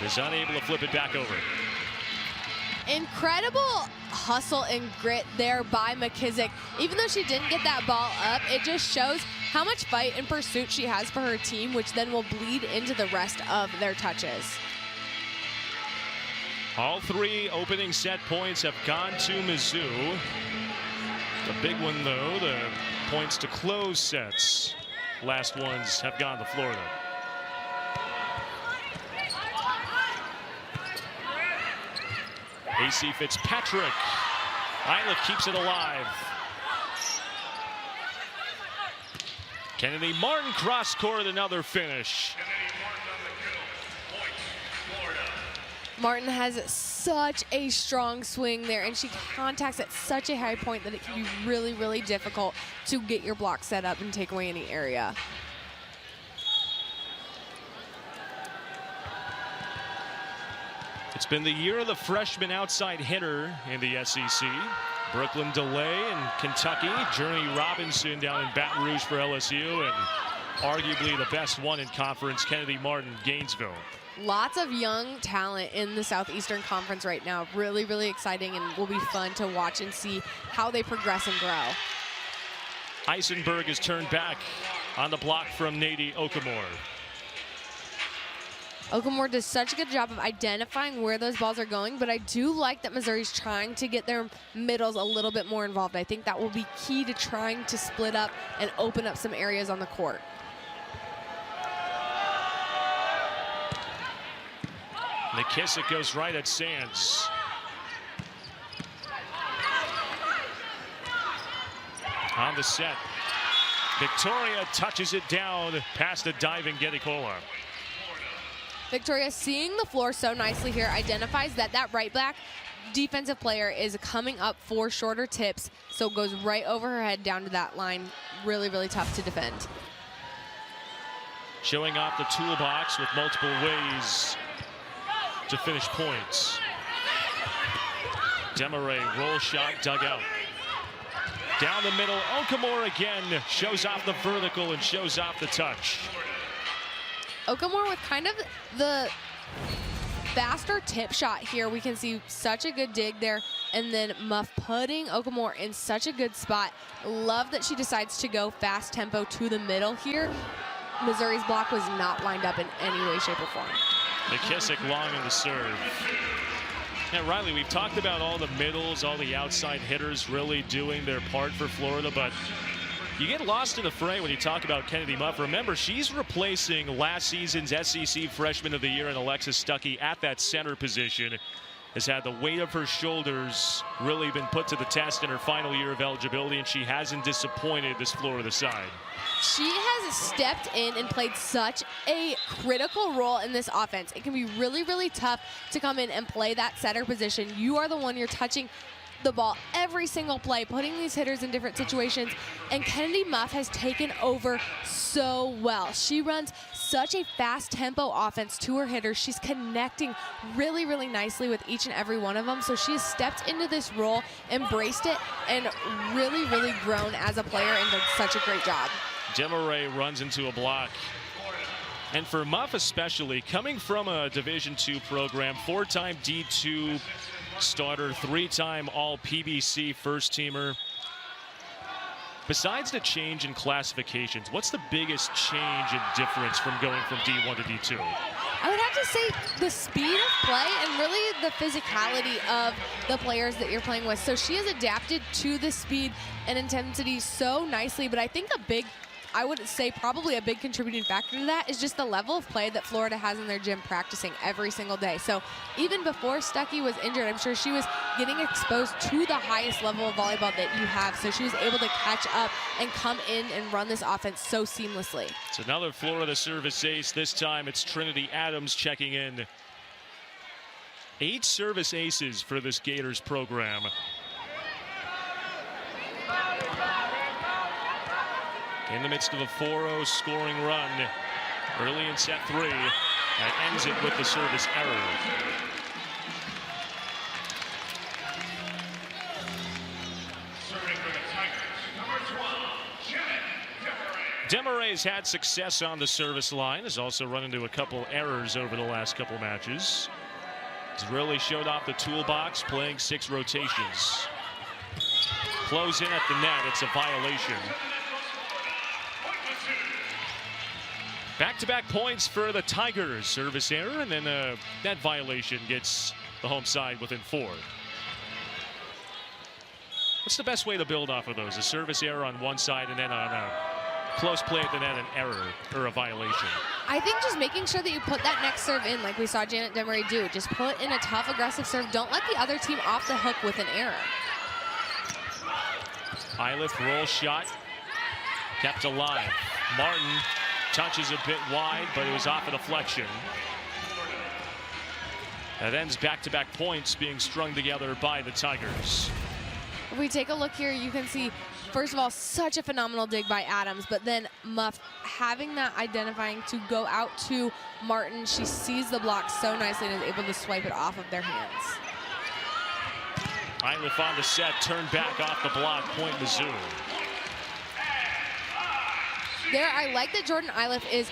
A: Is unable to flip it back over.
B: Incredible hustle and grit there by McKissick. Even though she didn't get that ball up, it just shows how much fight and pursuit she has for her team, which then will bleed into the rest of their touches.
A: All 3 opening set points have gone to Mizzou. The big one, though, the points to close sets. Last ones have gone to Florida. AC Fitzpatrick. Eiliff keeps it alive. Kennedy Martin cross court, another finish.
B: Martin has such a strong swing there, and she contacts at such a high point that it can be really, really difficult to get your block set up and take away any area.
A: It's been the year of the freshman outside hitter in the SEC. Brooklyn DeLay in Kentucky, Journey Robinson down in Baton Rouge for LSU, and arguably the best one in conference, Kennedy Martin, Gainesville.
B: Lots of young talent in the Southeastern Conference right now. Really, really exciting, and will be fun to watch and see how they progress and grow.
A: Eisenberg is turned back on the block from Nadie Okamore.
B: Okamore does such a good job of identifying where those balls are going, but I do like that Missouri's trying to get their middles a little bit more involved. I think that will be key to trying to split up and open up some areas on the court.
A: McKissick goes right at Sands. On the set. Victoria touches it down past the diving Getty Kola.
B: Victoria, seeing the floor so nicely here, identifies that that right back defensive player is coming up for shorter tips, so goes right over her head down to that line. Really, really tough to defend.
A: Showing off the toolbox with multiple ways to finish points. Demaray, roll shot, dug out. Down the middle, Okamore again shows off the vertical and shows off the touch.
B: Okamore with kind of the faster tip shot here. We can see such a good dig there. And then Muff putting Okamore in such a good spot. Love that she decides to go fast tempo to the middle here. Missouri's block was not lined up in any way, shape, or form.
A: McKissick long in the serve. Now, Riley, we've talked about all the middles, all the outside hitters really doing their part for Florida, but you get lost in the fray when you talk about Kennedy Muff. Remember, she's replacing last season's SEC Freshman of the Year in Alexis Stuckey at that center position. Has had the weight of her shoulders really been put to the test in her final year of eligibility, and she hasn't disappointed this Florida side.
B: She has stepped in and played such a critical role in this offense. It can be really, really tough to come in and play that center position. You are the one you're touching the ball every single play, putting these hitters in different situations, and Kennedy Muff has taken over so well. She runs such a fast tempo offense to her hitters. She's connecting really, really nicely with each and every one of them. So she has stepped into this role, embraced it, and really, really grown as a player and done such a great job.
A: Demaray runs into a block. And for Muff especially, coming from a Division II program, 4-time D2 starter, 3-time All-PBC first-teamer. Besides the change in classifications, what's the biggest change and difference from going from D1 to D2?
B: I would have to say the speed of play and really the physicality of the players that you're playing with. So she has adapted to the speed and intensity so nicely, but I think I would say probably a big contributing factor to that is just the level of play that Florida has in their gym practicing every single day. So even before Stuckey was injured, I'm sure she was getting exposed to the highest level of volleyball that you have. So she was able to catch up and come in and run this offense so seamlessly.
A: It's another Florida service ace. This time it's Trinity Adams checking in. 8 service aces for this Gators program. In the midst of a 4-0 scoring run early in set 3, that ends it with the service error. Demaray's had success on the service line, has also run into a couple errors over the last couple matches. He's really showed off the toolbox, playing 6 rotations. Close in at the net, it's a violation. Back-to-back points for the Tigers. Service error, and then that violation gets the home side within 4. What's the best way to build off of those? A service error on one side, and then on a close play at the net, an error or a violation?
B: I think just making sure that you put that next serve in, like we saw Janet Demaray do. Just put in a tough, aggressive serve. Don't let the other team off the hook with an error. Iliff
A: roll shot, kept alive. Martin touches a bit wide, but it was off a deflection. That ends back-to-back points being strung together by the Tigers.
B: If we take a look here, you can see, first of all, such a phenomenal dig by Adams, but then Muff having that identifying to go out to Martin. She sees the block so nicely and is able to swipe it off of their hands.
A: Iliff on the set, turned back off the block, point Mizzou.
B: There, I like that Jordan Iliff is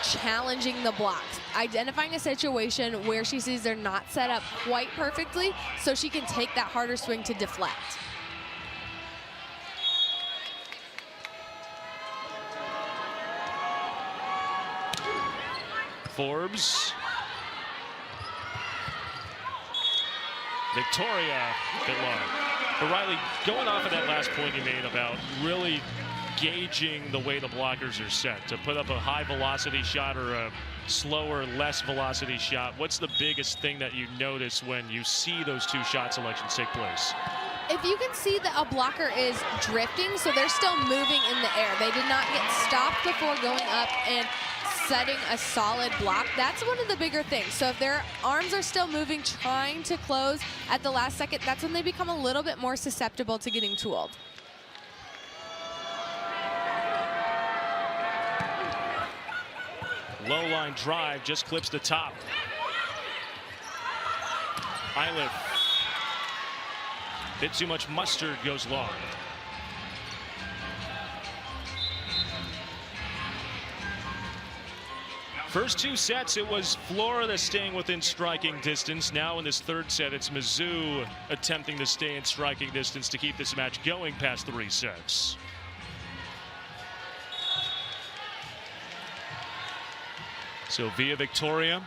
B: challenging the blocks, identifying a situation where she sees they're not set up quite perfectly, so she can take that harder swing to deflect.
A: Forbes. Victoria, bit long. But Riley, going off of that last point you made about really gauging the way the blockers are set to put up a high velocity shot or a slower, less velocity shot, what's the biggest thing that you notice when you see those 2 shot selections take place?
B: If you can see that a blocker is drifting, so they're still moving in the air. They did not get stopped before going up and setting a solid block. That's one of the bigger things. So if their arms are still moving, trying to close at the last second, that's when they become a little bit more susceptible to getting tooled.
A: Low line drive just clips the top. Eiliff. Bit too much mustard, goes long. First two sets, it was Florida staying within striking distance. Now in this third set, it's Mizzou attempting to stay in striking distance to keep this match going past 3 sets. Sylvia Victoria.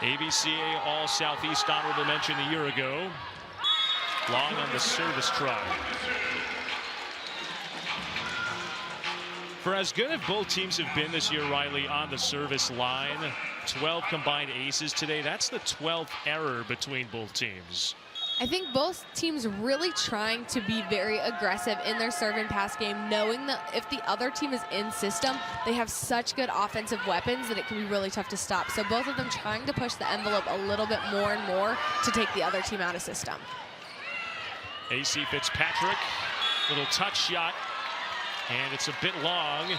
A: ABCA All-Southeast honorable mention a year ago. Long on the service try. For as good as both teams have been this year, Riley, on the service line, 12 combined aces today. That's the 12th error between both teams.
B: I think both teams really trying to be very aggressive in their serve and pass game, knowing that if the other team is in system, they have such good offensive weapons that it can be really tough to stop. So both of them trying to push the envelope a little bit more and more to take the other team out of system.
A: AC Fitzpatrick, little touch shot, and it's a bit long.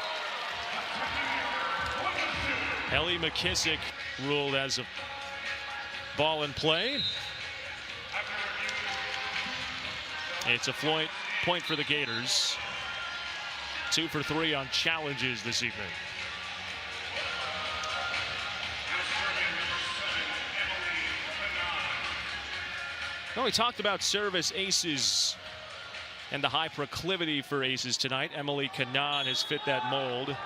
A: Ellie McKissick ruled as a ball in play. It's a point for the Gators. 2 for 3 on challenges this evening. Well, we talked about service aces and the high proclivity for aces tonight. Emily Kanan has fit that mold.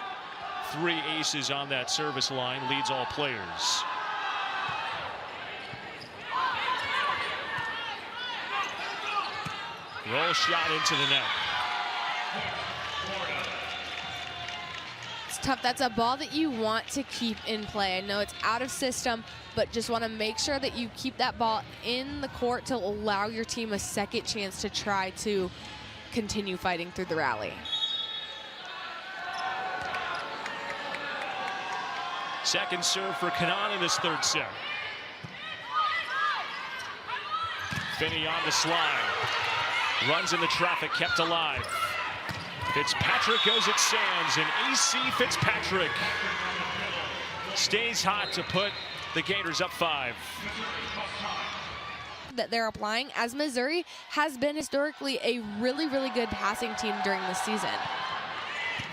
A: 3 aces on that service line, leads all players. Roll shot into the net.
B: It's tough. That's a ball that you want to keep in play. I know it's out of system, but just want to make sure that you keep that ball in the court to allow your team a second chance to try to continue fighting through the rally.
A: Second serve for Kanan in this third set. Finney on the slide. Runs into traffic, kept alive. Fitzpatrick goes at Sands, and AC Fitzpatrick stays hot to put the Gators up 5.
B: That they're applying, as Missouri has been historically a really, really good passing team during the season.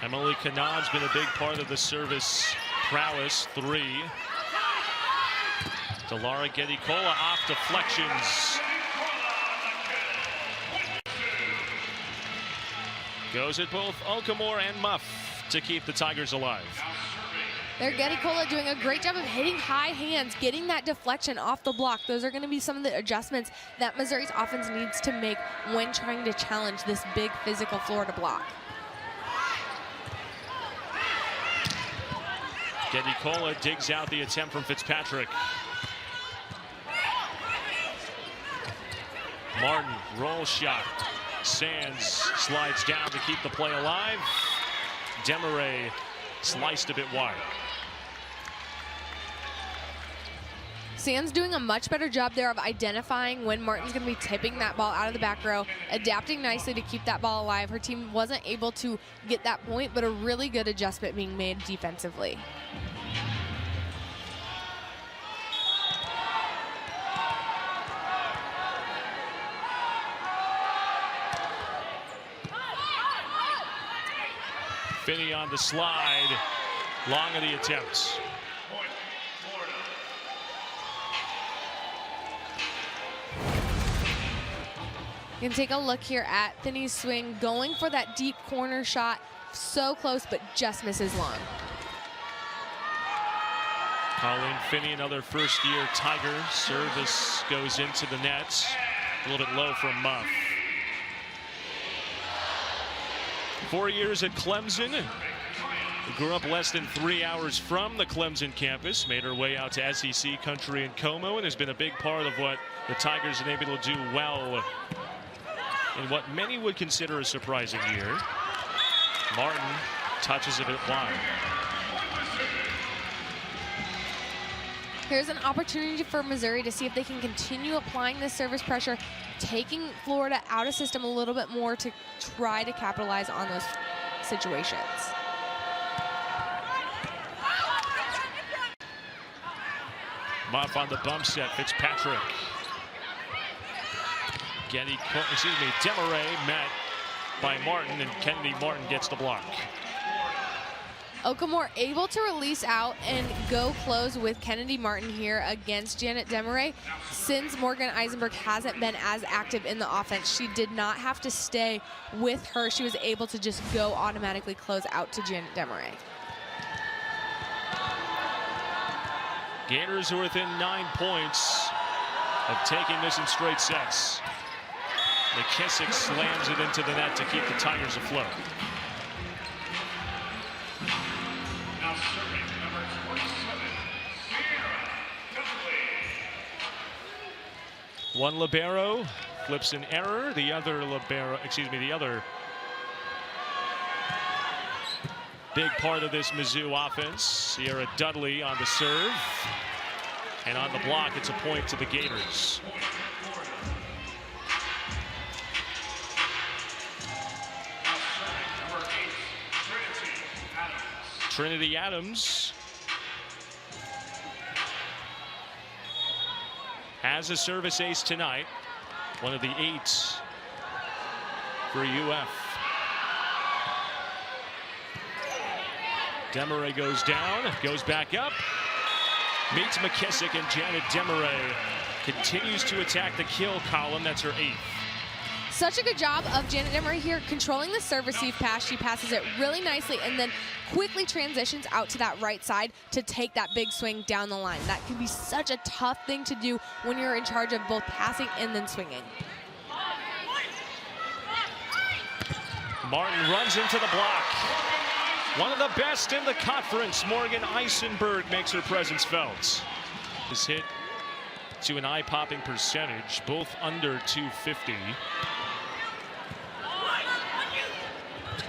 A: Emily Kanan's been a big part of the service prowess. 3. Delara Gedicola off deflections. Goes at both Okamore and Muff to keep the Tigers alive.
B: They're Gedicola doing a great job of hitting high hands, getting that deflection off the block. Those are going to be some of the adjustments that Missouri's offense needs to make when trying to challenge this big physical Florida block.
A: Gedicola digs out the attempt from Fitzpatrick. Martin, roll shot. Sands slides down to keep the play alive. Demaray sliced a bit wide.
B: Sands doing a much better job there of identifying when Martin's going to be tipping that ball out of the back row, adapting nicely to keep that ball alive. Her team wasn't able to get that point, but a really good adjustment being made defensively.
A: Finney on the slide, long of the attempts.
B: You can take a look here at Finney's swing, going for that deep corner shot, so close, but just misses long.
A: Colleen Finney, another first-year Tiger. Service goes into the net, a little bit low from Muff. 4 years at Clemson. Grew up less than 3 hours from the Clemson campus. Made her way out to SEC country in Como, and has been a big part of what the Tigers have been able to do well in what many would consider a surprising year. Martin touches it wide.
B: Here's an opportunity for Missouri to see if they can continue applying this service pressure, taking Florida out of system a little bit more to try to capitalize on those situations.
A: Muff on the bump set, Fitzpatrick. Demaray met by Martin, and Kennedy Martin gets the block.
B: Okamore able to release out and go close with Kennedy Martin here against Janet Demaray. Since Morgan Eisenberg hasn't been as active in the offense, she did not have to stay with her. She was able to just go automatically close out to Janet Demaray.
A: Gators are within 9 points of taking this in straight sets. McKissick slams it into the net to keep the Tigers afloat. One libero flips an error. The other libero, the other big part of this Mizzou offense. Sierra Dudley on the serve. And on the block, it's a point to the Gators. Trinity Adams has a service ace tonight. One of the 8 for UF. Demaray goes down, goes back up, meets McKissick, and Janet Demaray continues to attack the kill column. That's her 8th.
B: Such a good job of Janet Demaray here controlling the serve receive pass. She passes it really nicely and then quickly transitions out to that right side to take that big swing down the line. That can be such a tough thing to do when you're in charge of both passing and then swinging.
A: Martin runs into the block. One of the best in the conference, Morgan Eisenberg, makes her presence felt. This hit to an eye-popping percentage, both under 250.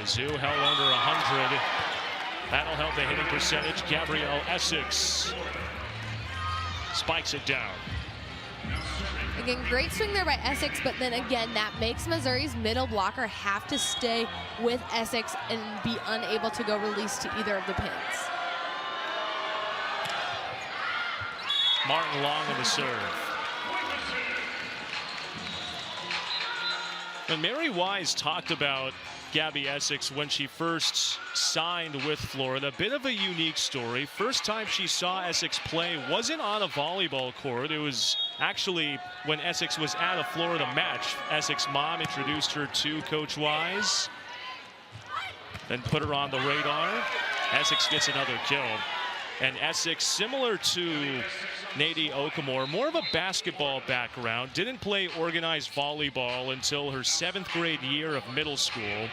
A: Mizzou held under 100. That'll help the hitting percentage. Gabrielle Essex spikes it down.
B: Again, great swing there by Essex, but then again, that makes Missouri's middle blocker have to stay with Essex and be unable to go release to either of the pins.
A: Martin long on the serve. And Mary Wise talked about Gabby Essex when she first signed with Florida. A bit of a unique story. First time she saw Essex play wasn't on a volleyball court. It was actually when Essex was at a Florida match. Essex mom introduced her to Coach Wise, then put her on the radar. Essex gets another kill. And Essex, similar to Nadie Okamore, more of a basketball background, didn't play organized volleyball until her 7th grade year of middle school.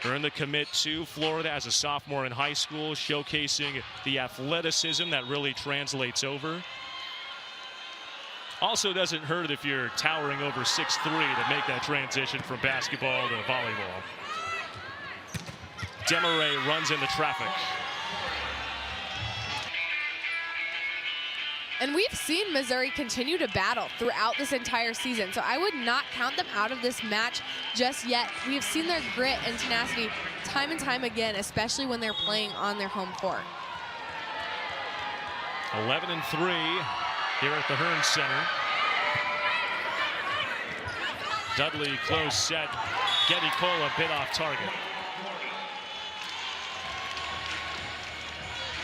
A: Earned the commit to Florida as a sophomore in high school, showcasing the athleticism that really translates over. Also doesn't hurt if you're towering over 6'3" to make that transition from basketball to volleyball. Demaray runs into traffic.
B: And we've seen Missouri continue to battle throughout this entire season, so I would not count them out of this match just yet. We've seen their grit and tenacity time and time again, especially when they're playing on their home court.
A: 11-3 here at the Hearn Center. Dudley close set. Getty Cola bit off target.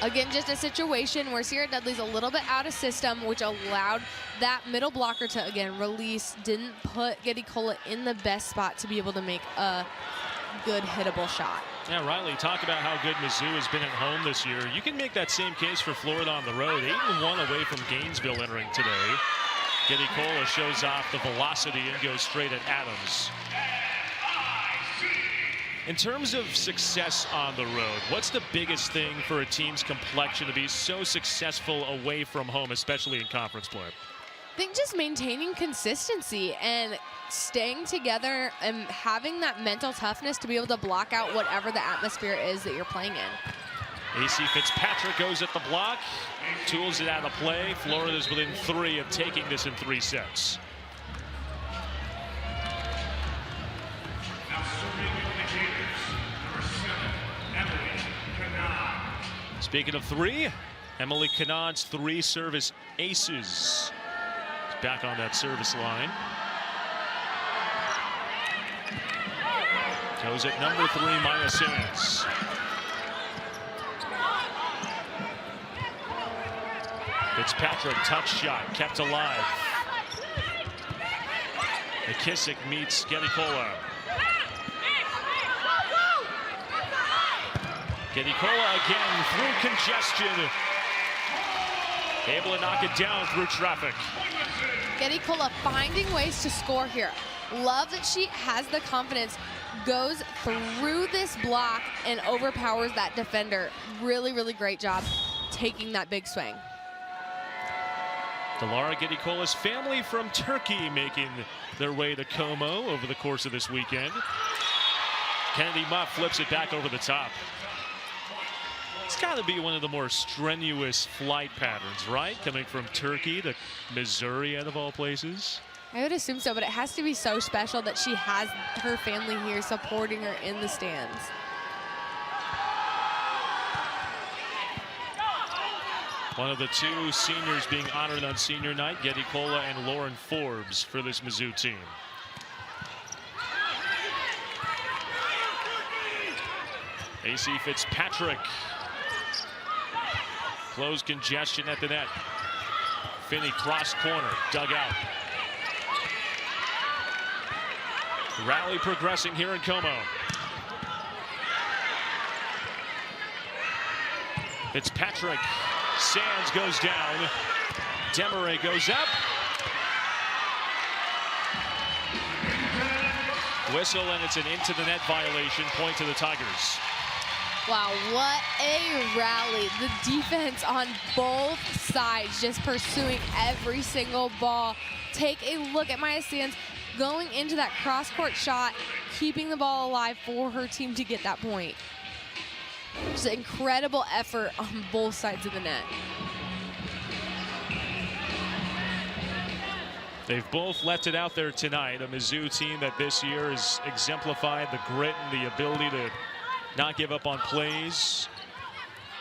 B: Again, just a situation where Sierra Dudley's a little bit out of system, which allowed that middle blocker to, again, release. Didn't put Getty Cola in the best spot to be able to make a good hittable shot.
A: Yeah, Riley, talk about how good Mizzou has been at home this year. You can make that same case for Florida on the road. 8-1 away from Gainesville entering today. Getty Cola shows off the velocity and goes straight at Adams. In terms of success on the road, what's the biggest thing for a team's complexion to be so successful away from home, especially in conference play?
B: I think just maintaining consistency and staying together and having that mental toughness to be able to block out whatever the atmosphere is that you're playing in.
A: AC Fitzpatrick goes at the block, tools it out of play. Florida's within 3 of taking this in 3 sets. Speaking of 3, Emily Canard's 3 service aces. She's back on that service line. Goes at number 3, Maya Sands. Fitzpatrick, touch shot, kept alive. McKissick meets Gedikola. Gedikola again through congestion. Able to knock it down through traffic.
B: Gedikola finding ways to score here. Love that she has the confidence, goes through this block and overpowers that defender. Really, really great job taking that big swing.
A: Dilara Gedikola's family from Turkey making their way to Como over the course of this weekend. Kennedy Muff flips it back over the top. It's got to be one of the more strenuous flight patterns, right? Coming from Turkey to Missouri, out of all places.
B: I would assume so, but it has to be so special that she has her family here supporting her in the stands.
A: One of the 2 seniors being honored on senior night, Gedikola and Lauren Forbes for this Mizzou team. AC Fitzpatrick. Close congestion at the net. Finney cross corner, dug out. Rally progressing here in Como. Fitzpatrick. Sands goes down. Demaray goes up. Whistle, and it's an into the net violation. Point to the Tigers.
B: Wow, what a rally. The defense on both sides just pursuing every single ball. Take a look at Maya Sands going into that cross-court shot, keeping the ball alive for her team to get that point. Just an incredible effort on both sides of the net.
A: They've both left it out there tonight. A Mizzou team that this year has exemplified the grit and the ability to not give up on plays.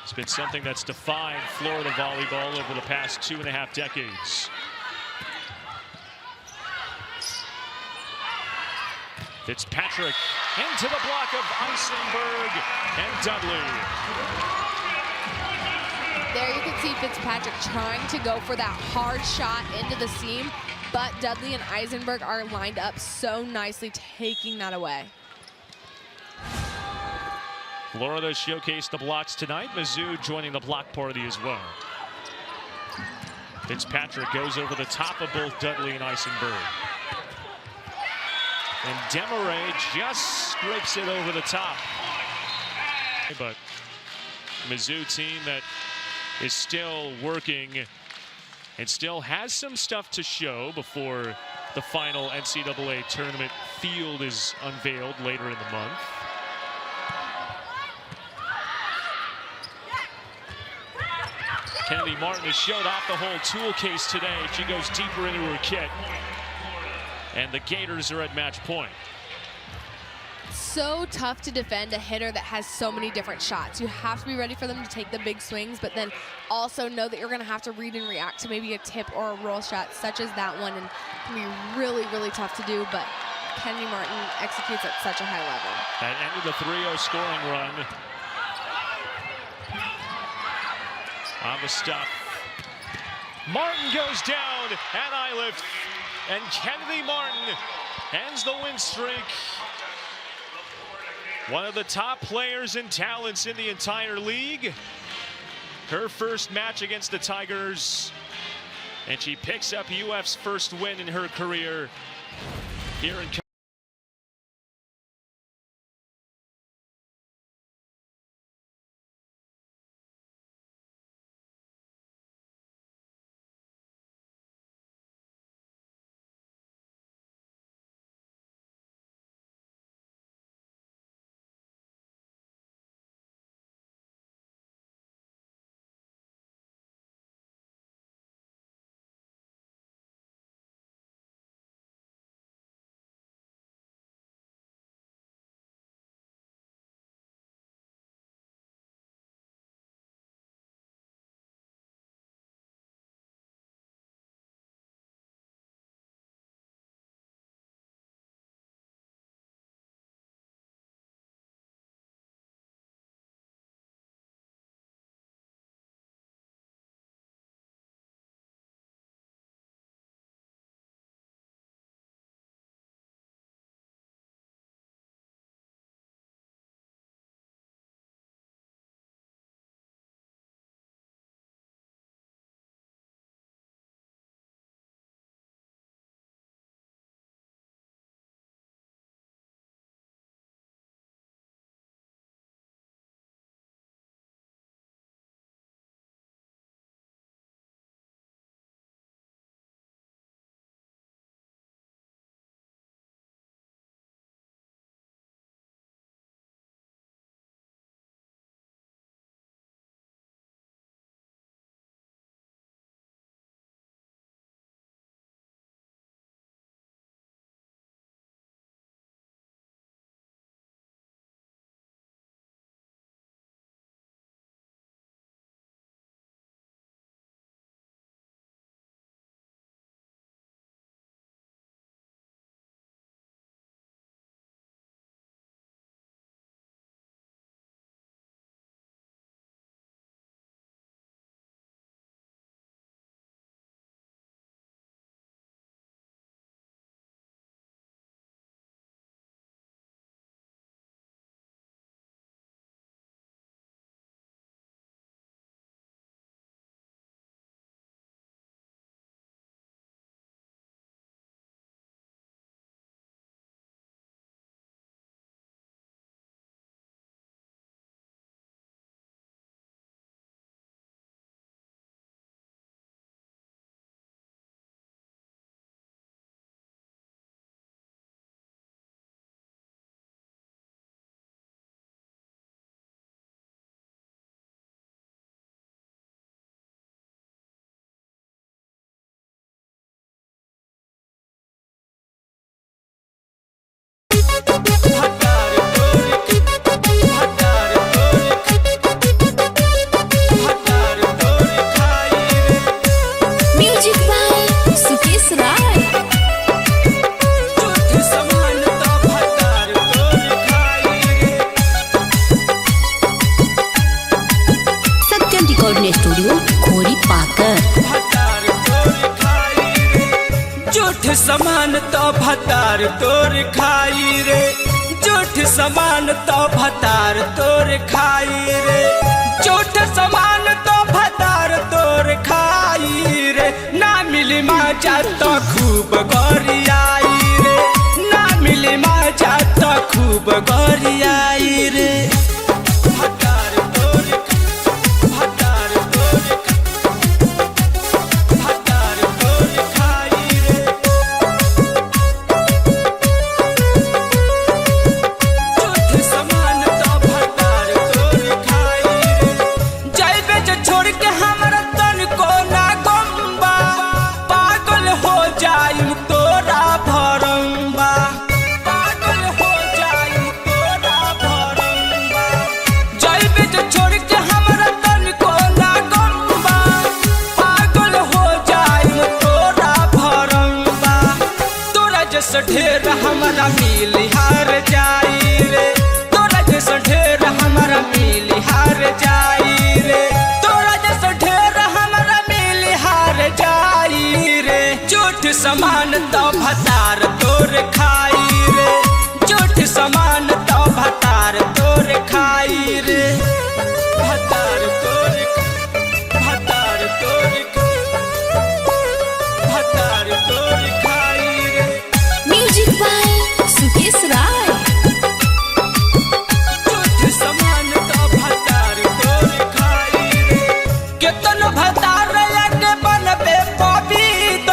A: It's been something that's defined Florida volleyball over the past 2.5 decades. Fitzpatrick into the block of Eisenberg and Dudley.
B: There you can see Fitzpatrick trying to go for that hard shot into the seam, but Dudley and Eisenberg are lined up so nicely, taking that away.
A: Florida showcased the blocks tonight. Mizzou joining the block party as well. Fitzpatrick goes over the top of both Dudley and Eisenberg. And Demaray just scrapes it over the top. But Mizzou team that is still working and still has some stuff to show before the final NCAA tournament field is unveiled later in the month. Kennedy Martin has showed off the whole tool case today. She goes deeper into her kit. And the Gators are at match point.
B: So tough to defend a hitter that has so many different shots. You have to be ready for them to take the big swings, but then also know that you're going to have to read and react to maybe a tip or a roll shot such as that one, and it can be really, really tough to do, but Kennedy Martin executes at such a high level.
A: That ended the 3-0 scoring run. On the stuff. Martin goes down, and I lift. And Kennedy Martin ends the win streak. One of the top players and talents in the entire league. Her first match against the Tigers. And she picks up UF's first win in her career here in
C: recording studio खोरी पाकर।
D: झूठ समान तो भतार तोर खाई रे, झूठ समान तो भतार तोर खाई रे, झूठ समान तो भतार तोर खाई रे। ना मिली मजा तो खूब गोरियाई रे, ना मिली मजा तो खूब गोरियाई रे। ढेर हमारा मिली हार जाई रे, तोरा जैसा ढेर हमारा मिली हार जाई रे, तोरा जैसा ढेर हमारा मिली हार जाई रे। झूठ समान तो भतार तोर खाई रे, झूठ समान तो भतार तोर खाई रे। भतार तोर भतार तोर भतार तोर खाई रे।
C: म्यूजिक बाय सुकेश राय।
D: झूठ समान तो भतार तोर खाई रे, केतन भतार लगे बनबे पवित्र,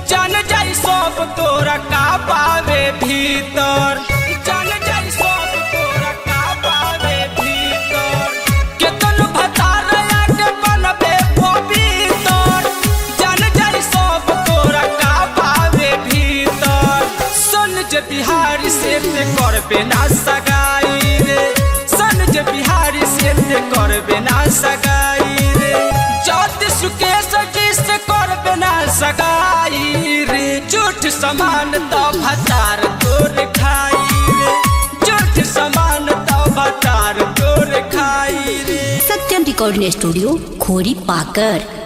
D: जान जाई सब तोरा का पावे भीतर, जान जाई सब तोरा का पावे भीतर। केतन भतार लगे बनबे पवित्र, जान जाई सब तोरा का पावे भीतर। सन जे बिहारी से ते करबे ना सगाई रे, सन जे बिहारी से ते करबे ना सगाई रे, ज्योति सुकेश जी से करबे ना सगाई रे। झूठ समान तो भतार तोर खाई रे, झूठ समान तो भतार तोर खाई रे।
C: सत्यम रिकॉर्डिंग स्टूडियो खोरी पाकर।